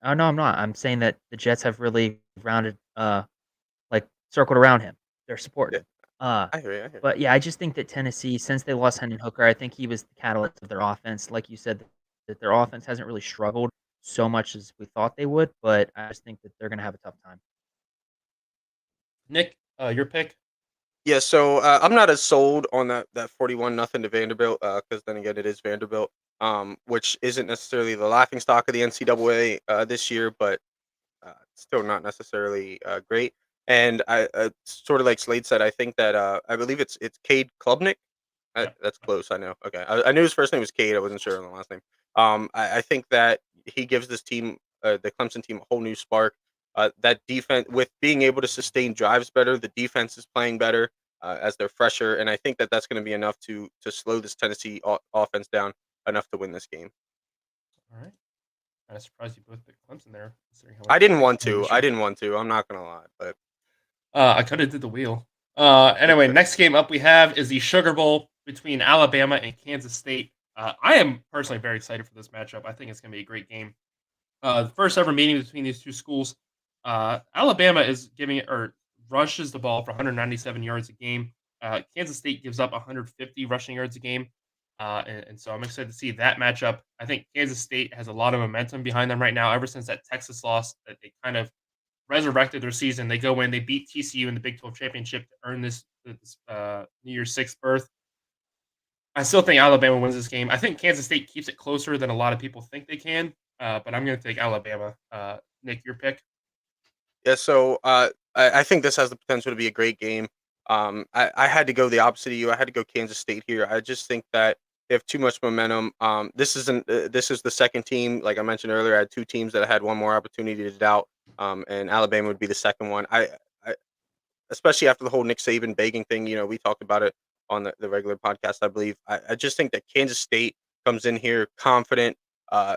Oh no, I'm not. I'm saying that the Jets have really rounded, like circled around him. They're supporting Yeah, him. I hear you. I hear you. But yeah, I just think that Tennessee, since they lost Hendon Hooker, I think he was the catalyst of their offense. Like you said, that their offense hasn't really struggled so much as we thought they would. But I just think that they're going to have a tough time. Nick, your pick. Yeah, so I'm not as sold on that 41 nothing to Vanderbilt because then again it is Vanderbilt, which isn't necessarily the laughing stock of the NCAA this year, but still not necessarily great. And I sort of like Slade said, I think that I believe it's Cade Klubnik. Yep. That's close. I know. Okay, I knew his first name was Cade. I wasn't sure on the last name. I think that he gives this team, the Clemson team, a whole new spark. That defense, with being able to sustain drives better, the defense is playing better as they're fresher, and I think that that's going to be enough to slow this Tennessee offense down enough to win this game. All right. Kind of surprised you both picked Clemson there, considering how I much didn't you want like to. this I year. didn't want to. I'm not gonna lie, but I could have did the wheel. Anyway, next game up we have is the Sugar Bowl between Alabama and Kansas State. I am personally very excited for this matchup. I think it's going to be a great game. The first ever meeting between these two schools. Alabama is giving it or rushes the ball for 197 yards a game. Kansas State gives up 150 rushing yards a game. And so I'm excited to see that matchup. I think Kansas State has a lot of momentum behind them right now. Ever since that Texas loss, that they kind of resurrected their season. They go in, they beat TCU in the Big 12 championship to earn this New Year's Six berth. I still think Alabama wins this game. I think Kansas State keeps it closer than a lot of people think they can, but I'm going to take Alabama. Nick, your pick? yeah. So I think this has the potential to be a great game. I had to go the opposite of you. I had to go Kansas State here. I just think that they have too much momentum. This isn't. This is the second team. Like I mentioned earlier, I had two teams that had one more opportunity to doubt. And Alabama would be the second one. I especially after the whole Nick Saban begging thing. We talked about it on the regular podcast, I believe. I just think that Kansas State comes in here confident.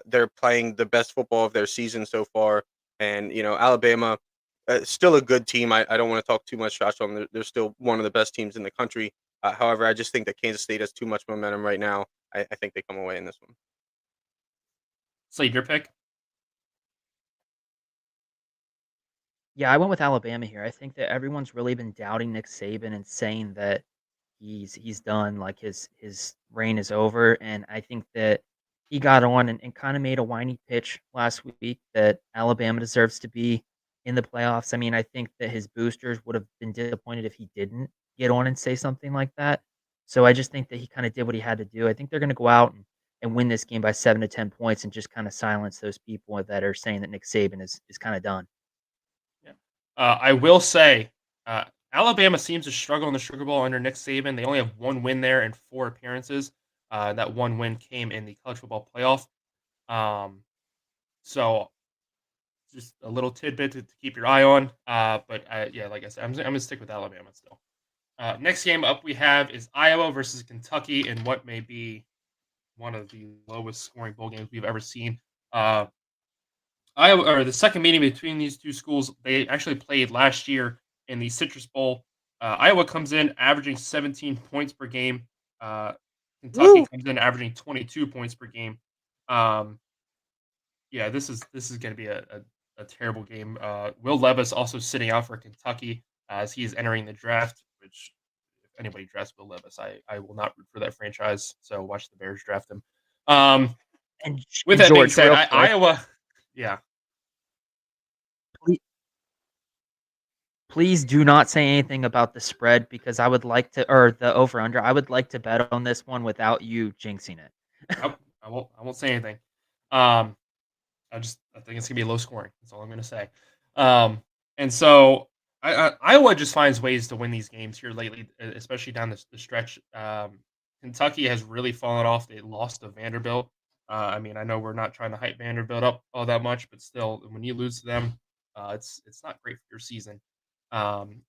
They're playing the best football of their season so far, and Alabama, still a good team. I don't want to talk too much trash on them. They're still one of the best teams in the country. However, I just think that Kansas State has too much momentum right now. I think they come away in this one. Slade, your pick? Yeah, I went with Alabama here. I think that everyone's really been doubting Nick Saban and saying that he's done, like his reign is over. And I think that he got on and kind of made a whiny pitch last week that Alabama deserves to be in the playoffs. I mean, I think that his boosters would have been disappointed if he didn't get on and say something like that. So I just think that he kind of did what he had to do. I think they're going to go out and win this game by 7 to 10 points and just kind of silence those people that are saying that Nick Saban is kind of done. Yeah. I will say, Alabama seems to struggle in the Sugar Bowl under Nick Saban. They only have one win there in 4 appearances. That one win came in the college football playoff. So just a little tidbit to keep your eye on. But yeah, like I said, I'm going to stick with Alabama still. Next game up we have is Iowa versus Kentucky in what may be one of the lowest scoring bowl games we've ever seen. Iowa, or the second meeting between these two schools, they actually played last year in the Citrus Bowl. Iowa comes in averaging 17 points per game. Kentucky Woo! comes in averaging 22 points per game. Yeah, this is going to be a terrible game. Will Levis also sitting out for Kentucky as he is entering the draft, which if anybody drafts Will Levis, I will not root for that franchise. So watch the Bears draft him. And, With and that being George, said, real quick, Iowa, yeah. please do not say anything about the spread because I would like to, or the over under. I would like to bet on this one without you jinxing it. I won't say anything. Um, I think it's gonna be low scoring. That's all I'm gonna say. And so Iowa just finds ways to win these games here lately, especially down the stretch. Kentucky has really fallen off. They lost to Vanderbilt. I mean, I know we're not trying to hype Vanderbilt up all that much, but still, when you lose to them, it's not great for your season.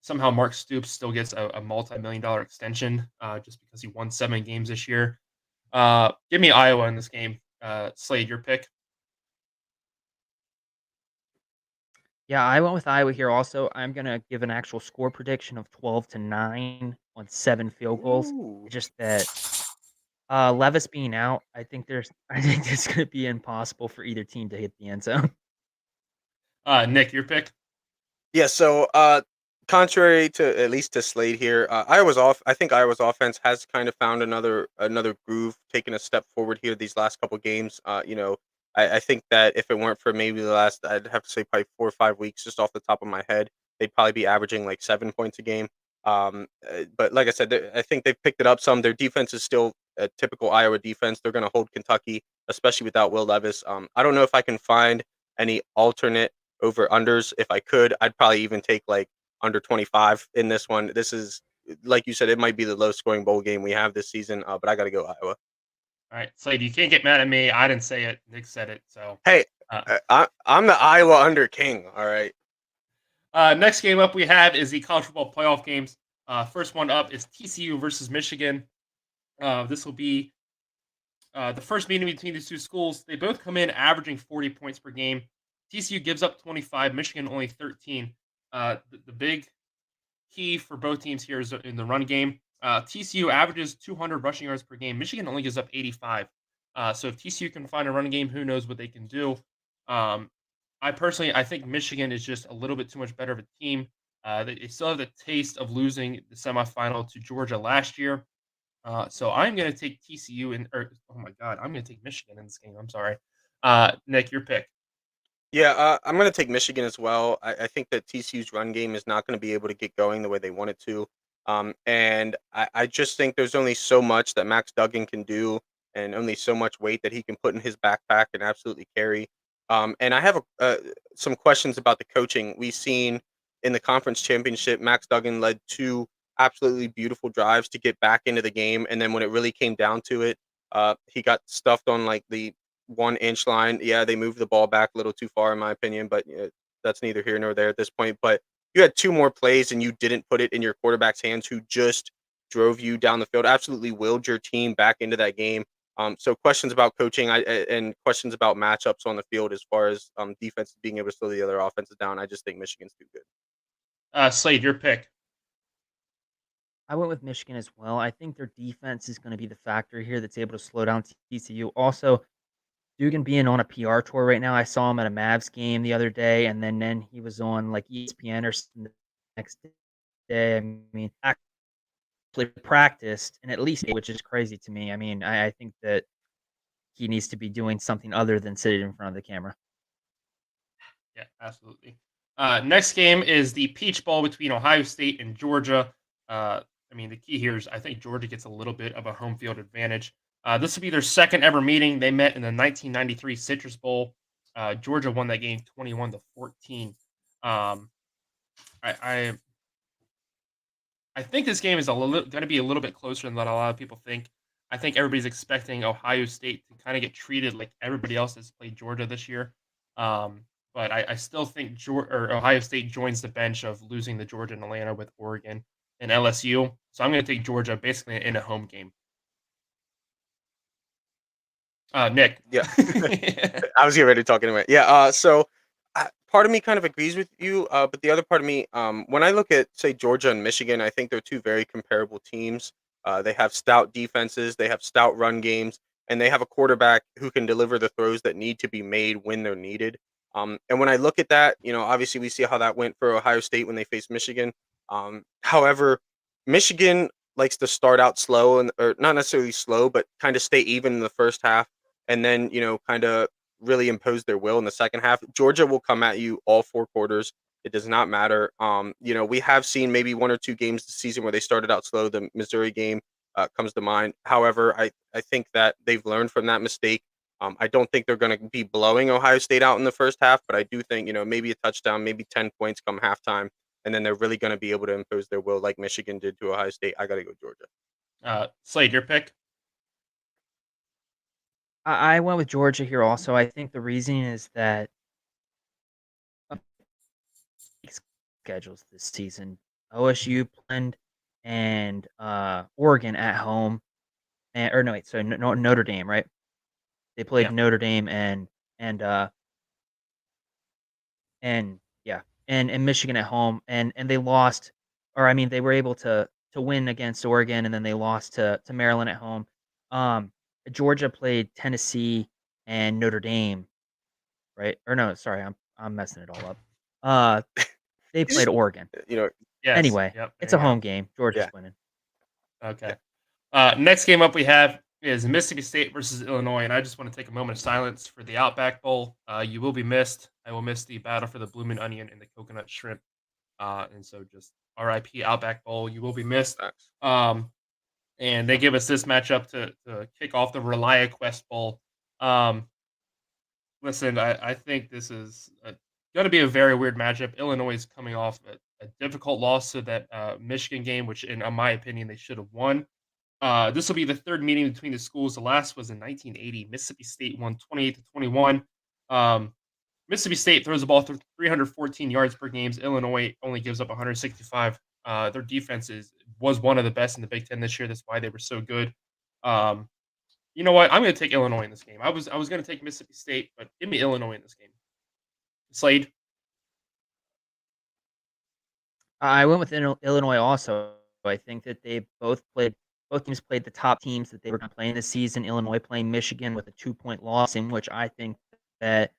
Somehow Mark Stoops still gets a multi-million-dollar extension just because he won 7 games this year. Give me Iowa in this game. Slade, your pick. Yeah, I went with Iowa here also. I'm gonna give an actual score prediction of 12-9 on 7 field goals. Ooh. It's just that, Levis being out, I think it's gonna be impossible for either team to hit the end zone. Nick, your pick. Yeah, so contrary to at least to Slade here, I think Iowa's offense has kind of found another groove, taken a step forward here these last couple games. I think that if it weren't for maybe the last, I'd have to say probably 4 or 5 weeks, just off the top of my head, they'd probably be averaging like 7 points a game. But like I said, I think they've picked it up some. Their defense is still a typical Iowa defense. They're going to hold Kentucky, especially without Will Levis. I don't know if I can find any alternate over unders. If I could, I'd probably even take like under 25 in this one. This is, like you said, it might be the low scoring bowl game we have this season, but I got to go Iowa. All right, Slade, you can't get mad at me. I didn't say it. Nick said it. So, Hey, uh, I'm the Iowa under king. All right. next game up we have is the college football playoff games. First one up is TCU versus Michigan. This will be the first meeting between these two schools. They both come in averaging 40 points per game. TCU gives up 25, Michigan only 13. The big key for both teams here is in the run game. TCU averages 200 rushing yards per game. Michigan only gives up 85. So if TCU can find a run game, who knows what they can do. I think Michigan is just a little bit too much better of a team. They still have the taste of losing the semifinal to Georgia last year. So I'm going to take TCU I'm going to take Michigan in this game. I'm sorry. Nick, your pick. Yeah, I'm going to take Michigan as well. I think that TCU's run game is not going to be able to get going the way they want it to. And I just think there's only so much that Max Duggan can do and only so much weight that he can put in his backpack and absolutely carry. And I have some questions about the coaching. We've seen in the conference championship, Max Duggan led 2 absolutely beautiful drives to get back into the game. And then when it really came down to it, he got stuffed on like the 1 inch line. Yeah, they moved the ball back a little too far, in my opinion, but that's neither here nor there at this point. But you had 2 more plays and you didn't put it in your quarterback's hands, who just drove you down the field, absolutely willed your team back into that game. So questions about coaching and questions about matchups on the field as far as defense being able to slow the other offenses down. I just think Michigan's too good. Slade, your pick. I went with Michigan as well. I think their defense is gonna be the factor here that's able to slow down TCU. Also, Dugan being on a PR tour right now. I saw him at a Mavs game the other day, and then he was on like ESPN or something the next day. I mean, actually practiced and at least, which is crazy to me. I mean, I think that he needs to be doing something other than sitting in front of the camera. Yeah, absolutely. Next game is the Peach Bowl between Ohio State and Georgia. The key here is I think Georgia gets a little bit of a home field advantage. This will be their second ever meeting. They met in the 1993 Citrus Bowl. Georgia won that game 21-14. I think this game is going to be a little bit closer than what a lot of people think. I think everybody's expecting Ohio State to kind of get treated like everybody else that's played Georgia this year. But I still think Ohio State joins the bench of losing to Georgia and Atlanta with Oregon and LSU. So I'm going to take Georgia basically in a home game. Nick. Yeah. I was getting ready to talk anyway. Yeah. So part of me kind of agrees with you, but the other part of me, when I look at, say, Georgia and Michigan, I think they're 2 very comparable teams. They have stout defenses, they have stout run games, and they have a quarterback who can deliver the throws that need to be made when they're needed. And when I look at that, obviously we see how that went for Ohio State when they faced Michigan. However, Michigan likes to start out slow, or not necessarily slow, but kind of stay even in the first half, and then kind of really impose their will in the second half. Georgia will come at you all 4 quarters. It does not matter. We have seen maybe 1 or 2 games this season where they started out slow. The Missouri game comes to mind. However, I think that they've learned from that mistake. I don't think they're going to be blowing Ohio State out in the first half, but I do think, maybe a touchdown, maybe 10 points come halftime, and then they're really going to be able to impose their will like Michigan did to Ohio State. I got to go Georgia. Slade, your pick? I went with Georgia here also. I think the reasoning is that schedules this season. OSU planned and Oregon at home, Notre Dame, right? They played Notre Dame and yeah, and Michigan at home, and they lost, or I mean, they were able to win against Oregon, and then they lost to Maryland at home. Um, Georgia played Tennessee and Notre Dame, right? Or no, sorry, I'm messing it all up. They played Oregon. You know, Yes. Anyway, Yep. it's There a you go. home game. Georgia's yeah. winning. Okay. Next game up we have is Mississippi State versus Illinois, and I just want to take a moment of silence for the Outback Bowl. You will be missed. I will miss the battle for the bloomin' onion and the coconut shrimp. And so just RIP Outback Bowl. You will be missed. Facts. And they give us this matchup to kick off the Relia Quest Bowl. Listen, I think this is going to be a very weird matchup. Illinois is coming off a difficult loss to that Michigan game, which, in my opinion, they should have won. This will be the third meeting between the schools. The last was in 1980. Mississippi State won 28-21. Mississippi State throws the ball through 314 yards per game. Illinois only gives up 165. Their defense was one of the best in the Big Ten this year. That's why they were so good. You know what? I'm going to take Illinois in this game. I was going to take Mississippi State, but give me Illinois in this game. Slade. I went with Illinois also. I think that both teams played the top teams that they were going to play in this season. Illinois playing Michigan with a 2-point loss, in which I think that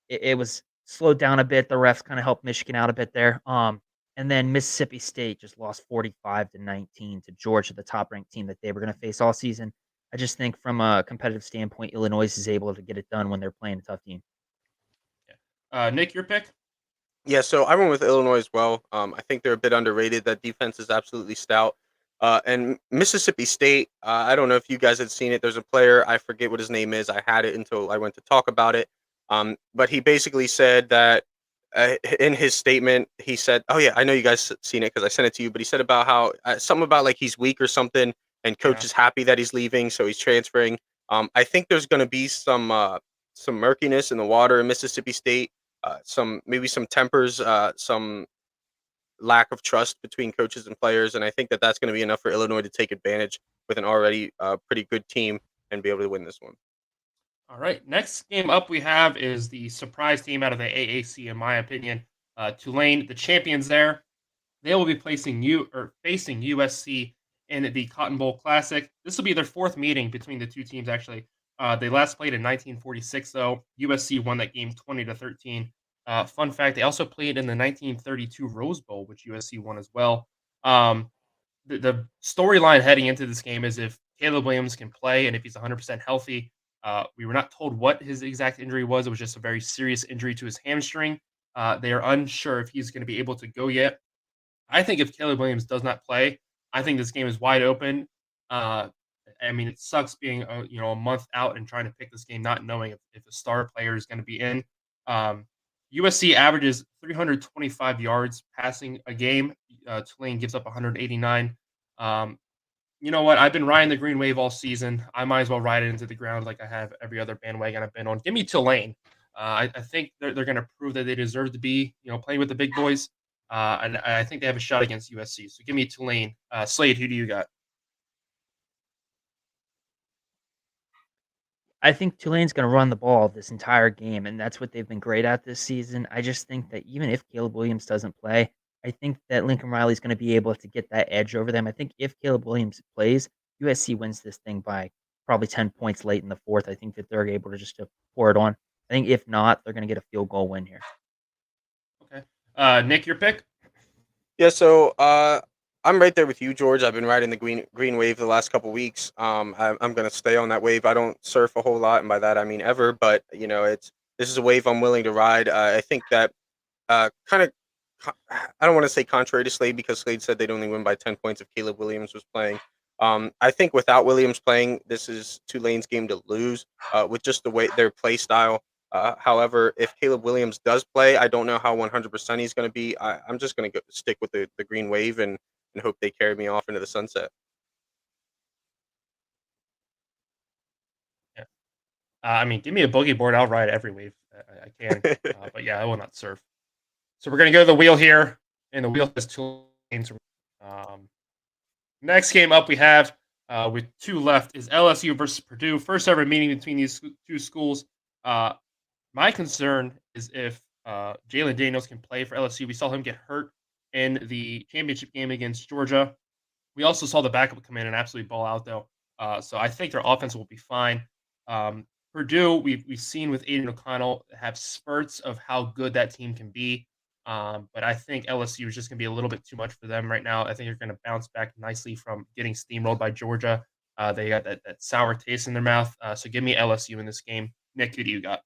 it was slowed down a bit. The refs kind of helped Michigan out a bit there. And then Mississippi State just lost 45-19 to Georgia, the top-ranked team that they were going to face all season. I just think from a competitive standpoint, Illinois is able to get it done when they're playing a tough team. Nick, your pick? Yeah, so I went with Illinois as well. I think they're a bit underrated. That defense is absolutely stout. And Mississippi State, I don't know if you guys had seen it. There's a player, I forget what his name is. I had it until I went to talk about it. But he basically said that in his statement, he said, oh, yeah, I know you guys seen it because I sent it to you. But he said about how something about like he's weak or something and coach is happy that he's leaving. So he's transferring. I think there's going to be some murkiness in the water in Mississippi State. Maybe some tempers, some lack of trust between coaches and players, and I think that that's going to be enough for Illinois to take advantage with an already pretty good team and be able to win this one. All right. Next game up we have is the surprise team out of the AAC, in my opinion. Tulane, the champions there. They will be facing USC in the Cotton Bowl Classic. This will be their fourth meeting between the two teams, actually. They last played in 1946, though. USC won that game 20-13. Fun fact, they also played in the 1932 Rose Bowl, which USC won as well. The storyline heading into this game is if Caleb Williams can play and if he's 100% healthy. We were not told what his exact injury was. It was just a very serious injury to his hamstring. They are unsure if he's going to be able to go yet. I think if Caleb Williams does not play, I think this game is wide open. I mean, it sucks being a month out and trying to pick this game, not knowing if a star player is going to be in. USC averages 325 yards passing a game. Tulane gives up 189. You know what? I've been riding the green wave all season. I might as well ride it into the ground like I have every other bandwagon I've been on. Give me Tulane. I think they're going to prove that they deserve to be, playing with the big boys. And I think they have a shot against USC. So give me Tulane. Slade, who do you got? I think Tulane's going to run the ball this entire game, and that's what they've been great at this season. I just think that even if Caleb Williams doesn't play, I think that Lincoln Riley's going to be able to get that edge over them. I think if Caleb Williams plays, USC wins this thing by probably 10 points late in the fourth. I think that they're able to just pour it on. I think if not, they're going to get a field goal win here. Okay. Nick, your pick? Yeah, so I'm right there with you, George. I've been riding the green wave the last couple weeks. I'm going to stay on that wave. I don't surf a whole lot, and by that I mean ever. But this is a wave I'm willing to ride. I think that kind of, I don't want to say contrary to Slade because Slade said they'd only win by 10 points if Caleb Williams was playing. I think without Williams playing, this is Tulane's game to lose with just the way their play style. However, if Caleb Williams does play, I don't know how 100% he's going to be. I'm just going to stick with the green wave and hope they carry me off into the sunset. Yeah. I mean, give me a boogie board. I'll ride every wave. I can. But yeah, I will not surf. So we're going to go to the wheel here. And the wheel has Tulane. Next game up we have with two left is LSU versus Purdue. First ever meeting between these two schools. My concern is if Jalen Daniels can play for LSU. We saw him get hurt in the championship game against Georgia. We also saw the backup come in and absolutely ball out, though. So I think their offense will be fine. Purdue, we've seen with Aiden O'Connell have spurts of how good that team can be. But I think LSU is just going to be a little bit too much for them right now. I think they're going to bounce back nicely from getting steamrolled by Georgia. They got that sour taste in their mouth. So give me LSU in this game. Nick, who do you got?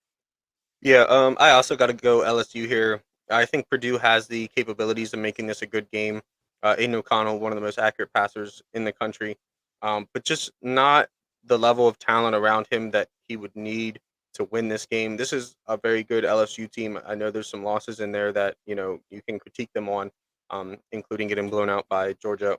Yeah, I also got to go LSU here. I think Purdue has the capabilities of making this a good game. Aiden O'Connell, one of the most accurate passers in the country, but just not the level of talent around him that he would need to win this game. This is a very good LSU team. I know there's some losses in there that you can critique them on, including getting blown out by Georgia.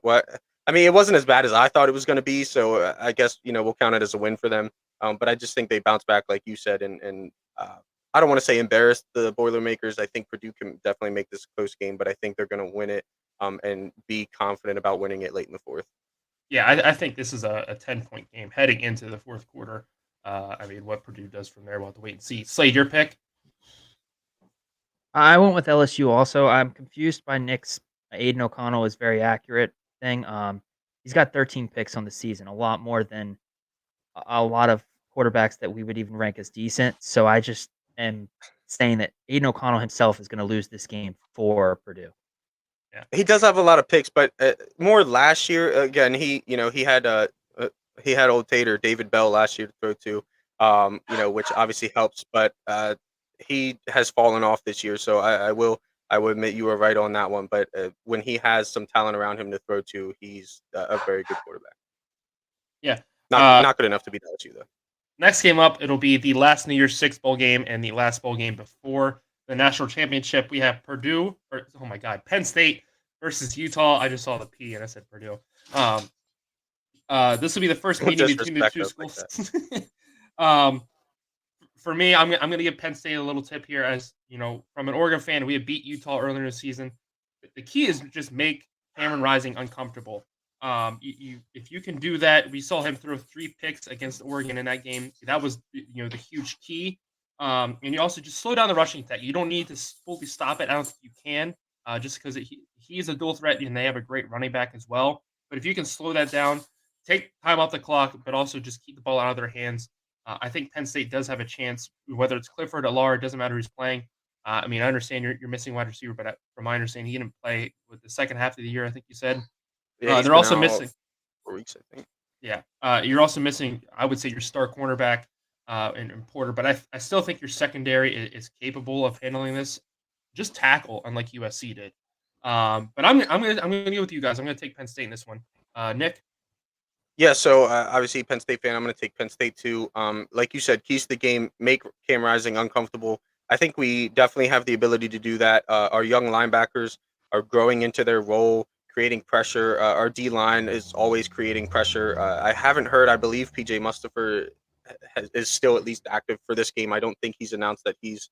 I mean, it wasn't as bad as I thought it was going to be, so I guess we'll count it as a win for them. But I just think they bounce back, like you said, and I don't want to say embarrass the Boilermakers. I think Purdue can definitely make this a close game, but I think they're going to win it and be confident about winning it late in the fourth. Yeah, I think this is a 10-point game heading into the fourth quarter. I mean, what Purdue does from there, we'll have to wait and see. Slade, your pick? I went with LSU also. I'm confused by Nick's Aiden O'Connell is very accurate thing. He's got 13 picks on the season, a lot more than a lot of quarterbacks that we would even rank as decent. So I just am saying that Aiden O'Connell himself is going to lose this game for Purdue. He does have a lot of picks, but more last year. Again, he had old Tater David Bell last year to throw to, which obviously helps. But he has fallen off this year, so I will admit you were right on that one. But when he has some talent around him to throw to, he's a very good quarterback. Yeah. Not good enough to beat LSU though. Next game up, it'll be the last New Year's Six bowl game and the last bowl game before the national championship. We have Penn State versus Utah. I just saw the P and I said Purdue. This will be the first meeting between the two schools. For me, I'm going to give Penn State a little tip here. As you know, from an Oregon fan, we have beat Utah earlier in the season. The key is just make Cameron Rising uncomfortable. If you can do that, we saw him throw 3 picks against Oregon in that game. That was the huge key. And you also just slow down the rushing attack. You don't need to fully stop it. I don't think you can, just because he is a dual threat and they have a great running back as well. But if you can slow that down, take time off the clock, but also just keep the ball out of their hands, I think Penn State does have a chance. Whether it's Clifford or Allard, it doesn't matter who's playing. I mean, I understand you're missing wide receiver, but from my understanding, he didn't play with the second half of the year. I think you said. Yeah, They're also missing 4 weeks, I think. Yeah, you're also missing, I would say, your star cornerback and Porter, but I still think your secondary is capable of handling this. Just tackle, unlike USC did. But I'm gonna go with you guys. I'm gonna take Penn State in this one. Nick? Yeah, so obviously Penn State fan. I'm going to take Penn State too. Like you said, keys to the game, make Cam Rising uncomfortable. I think we definitely have the ability to do that. Our young linebackers are growing into their role, creating pressure. Our D line is always creating pressure. I haven't heard. I believe PJ Mustipher is still at least active for this game. I don't think he's announced that he's,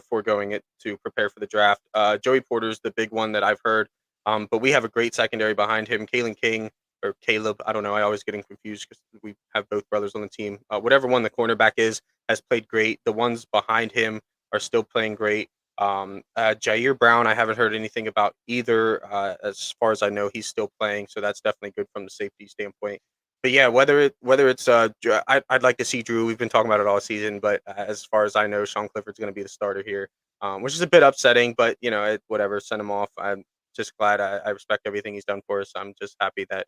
foregoing it to prepare for the draft. Joey Porter's the big one that I've heard. But we have a great secondary behind him. Kalen King or Caleb, I don't know. I always get him confused because we have both brothers on the team. Whatever one the cornerback is has played great. The ones behind him are still playing great. Jair Brown, I haven't heard anything about either. As far as I know, he's still playing, so that's definitely good from the safety standpoint. But yeah, whether it's I'd like to see Drew. We've been talking about it all season, but as far as I know, Sean Clifford's going to be the starter here, which is a bit upsetting. But whatever, send him off. I'm just glad. I respect everything he's done for us. I'm just happy that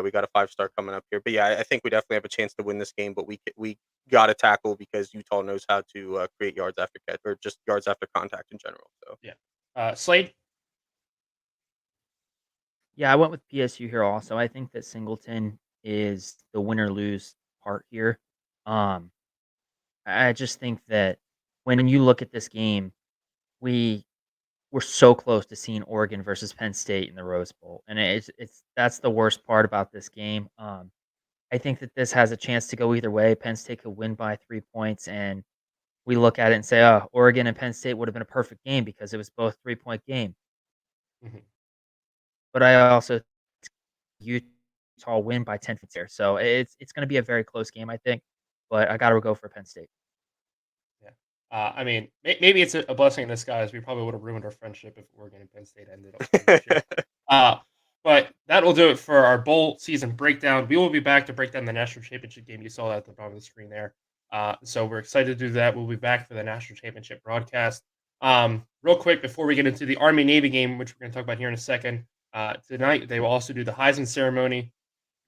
we got a 5-star coming up here. But yeah, I think we definitely have a chance to win this game. But we got to tackle because Utah knows how to create yards after catch or just yards after contact in general. So yeah, Slade. Yeah, I went with PSU here also. I think that Singleton is the win or lose part here. I just think that when you look at this game, we're so close to seeing Oregon versus Penn State in the Rose Bowl, and it's that's the worst part about this game. I think that this has a chance to go either way. Penn State could win by 3 points, and we look at it and say, "Oh, Oregon and Penn State would have been a perfect game because it was both 3-point game." Mhm. But I also Utah win by 10 points here, so it's going to be a very close game, I think. But I got to go for Penn State. I mean, maybe it's a blessing in disguise. We probably would have ruined our friendship if Oregon and Penn State ended up playing this year. But that will do it for our bowl season breakdown. We will be back to break down the national championship game. You saw that at the bottom of the screen there. So we're excited to do that. We'll be back for the national championship broadcast. Real quick before we get into the Army Navy game, which we're going to talk about here in a second. Tonight they will also do the Heisman ceremony.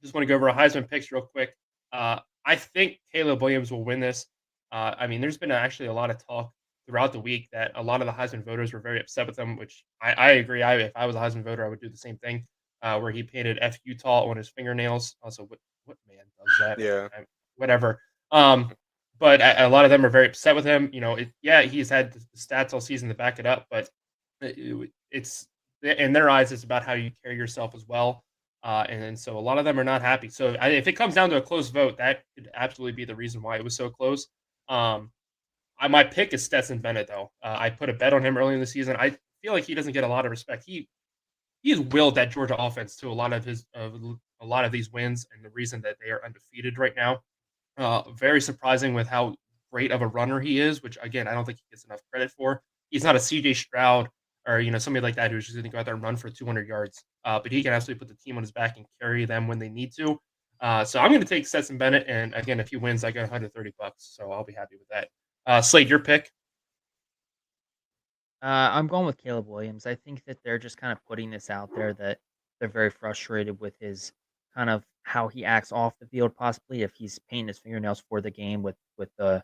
Just want to go over a Heisman picks real quick. I think Caleb Williams will win this. I mean, there's been actually a lot of talk throughout the week that a lot of the Heisman voters were very upset with him, which I agree. If I was a Heisman voter, I would do the same thing. Where he painted "F Utah" on his fingernails. Also, what man does that? Yeah. Whatever. But a lot of them are very upset with him. He's had the stats all season to back it up, but it's in their eyes, it's about how you carry yourself as well. And so a lot of them are not happy. So if it comes down to a close vote, that could absolutely be the reason why it was so close. My pick is Stetson Bennett, though. I put a bet on him early in the season. I feel like he doesn't get a lot of respect. He's willed that Georgia offense to a lot of these wins, and the reason that they are undefeated right now. Very surprising with how great of a runner he is, which again I don't think he gets enough credit for. He's not a C.J. Stroud or somebody like that who's just going to go out there and run for 200 yards. But he can absolutely put the team on his back and carry them when they need to. So I'm going to take Stetson Bennett, and again, if he wins, I get $130. So I'll be happy with that. Slade, your pick? I'm going with Caleb Williams. I think that they're just kind of putting this out there that they're very frustrated with his kind of how he acts off the field, possibly if he's painting his fingernails for the game with the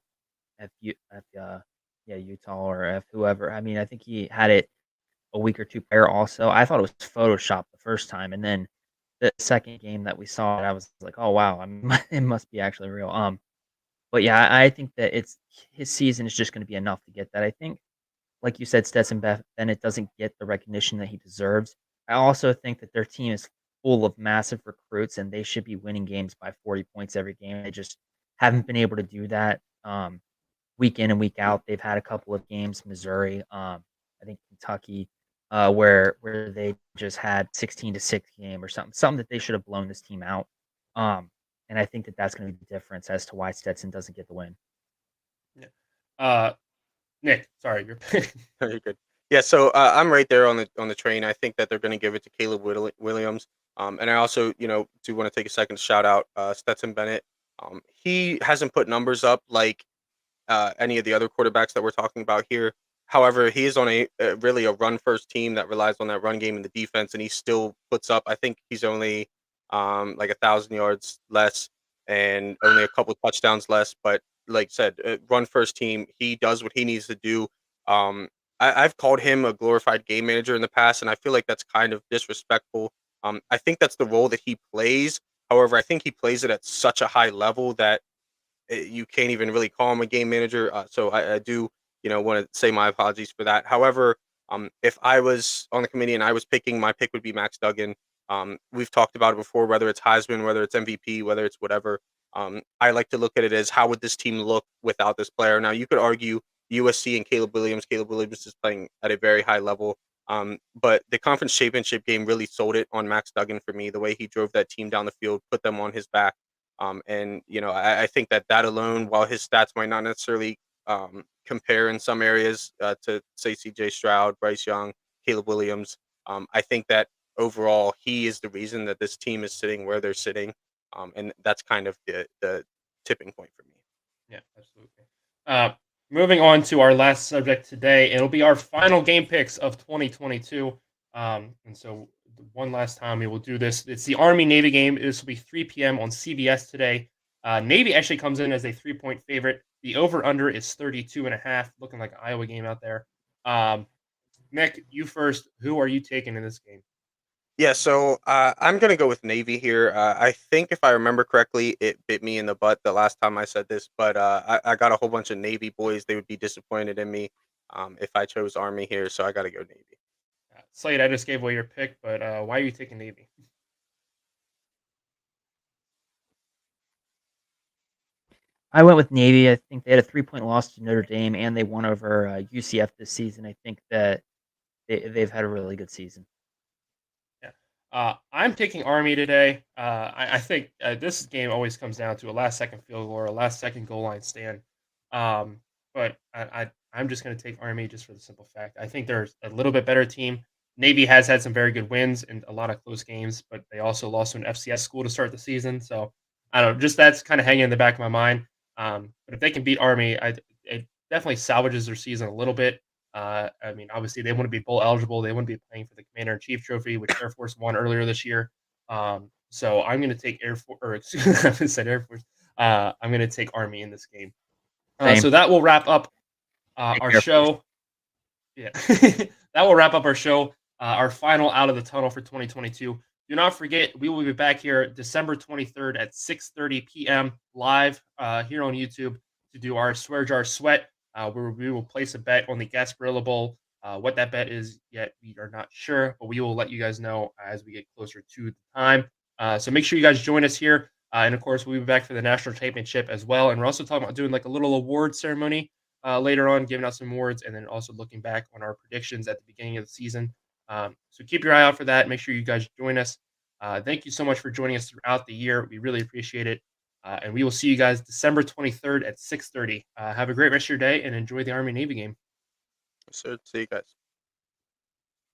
Utah or F whoever. I mean, I think he had it a week or two prior. Also, I thought it was Photoshop the first time, and then the second game that we saw, I was like, oh wow, it must be actually real. But yeah, I think that his season is just going to be enough to get that. I think, like you said, Stetson Bennett doesn't get the recognition that he deserves. I also think that their team is full of massive recruits, and they should be winning games by 40 points every game. They just haven't been able to do that week in and week out. They've had a couple of games, Missouri, I think Kentucky, where they just had 16-6 game or something that they should have blown this team out. And I think that that's going to be the difference as to why Stetson doesn't get the win. Yeah. Nick, sorry, your pick. You're good. Yeah, so I'm right there on the train. I think that they're going to give it to Caleb Williams. And I also, do want to take a second to shout out Stetson Bennett. He hasn't put numbers up like any of the other quarterbacks that we're talking about here. However, he is on really a run-first team that relies on that run game and the defense, and he still puts up. I think he's only like 1,000 yards less and only a couple touchdowns less. But like I said, run-first team, he does what he needs to do. I've called him a glorified game manager in the past, and I feel like that's kind of disrespectful. I think that's the role that he plays. However, I think he plays it at such a high level that you can't even really call him a game manager. So I do, want to say my apologies for that. However, if I was on the committee and I was picking, my pick would be Max Duggan. We've talked about it before, whether it's Heisman, whether it's MVP, whether it's whatever. I like to look at it as how would this team look without this player? Now, you could argue USC and Caleb Williams. Caleb Williams is playing at a very high level. But the conference championship game really sold it on Max Duggan for me, the way he drove that team down the field, put them on his back. And I think that alone, while his stats might not necessarily compare in some areas to say C.J. Stroud, Bryce Young, Caleb Williams, I think that overall he is the reason that this team is sitting where they're sitting, and that's kind of the tipping point for me. Yeah, absolutely. Moving on to our last subject today, it'll be our final game picks of 2022. And so one last time we will do this. It's the Army-Navy game. This will be 3 p.m. on CBS today. Navy actually comes in as a 3-point favorite. The over-under is 32.5, looking like an Iowa game out there. Nick, you first. Who are you taking in this game? Yeah, so I'm going to go with Navy here. I think if I remember correctly, it bit me in the butt the last time I said this, but I got a whole bunch of Navy boys. They would be disappointed in me if I chose Army here, so I got to go Navy. Slade, I just gave away your pick, but why are you taking Navy? I went with Navy. I think they had a 3-point loss to Notre Dame, and they won over UCF this season. I think that they've had a really good season. I'm taking Army today. I think this game always comes down to a last-second field goal or a last-second goal line stand. But but I'm just going to take Army just for the simple fact. I think they're a little bit better team. Navy has had some very good wins and a lot of close games, but they also lost to an FCS school to start the season. So I don't know, just that's kind of hanging in the back of my mind. But if they can beat Army, it definitely salvages their season a little bit. I mean, obviously they want to be bowl eligible. They want to be playing for the Commander in Chief Trophy, which Air Force won earlier this year. So I'm going to take Air Force, or excuse me, I said Air Force. I'm going to take Army in this game. Same. So that will wrap up Take our Air show. Yeah, that will wrap up our show. Our final Out of the Tunnel for 2022. Do not forget, we will be back here December 23rd at 6:30 p.m. live here on YouTube to do our Swear Jar Sweat, where we will place a bet on the Gasparilla Bowl. What that bet is yet, we are not sure, but we will let you guys know as we get closer to the time. So make sure you guys join us here. And of course, we'll be back for the national championship as well. And we're also talking about doing like a little award ceremony later on, giving out some awards, and then also looking back on our predictions at the beginning of the season. So keep your eye out for that. Make sure you guys join us. Thank you so much for joining us throughout the year. We really appreciate it. And we will see you guys December 23rd at 6:30. Have a great rest of your day and enjoy the Army-Navy game. So see you guys.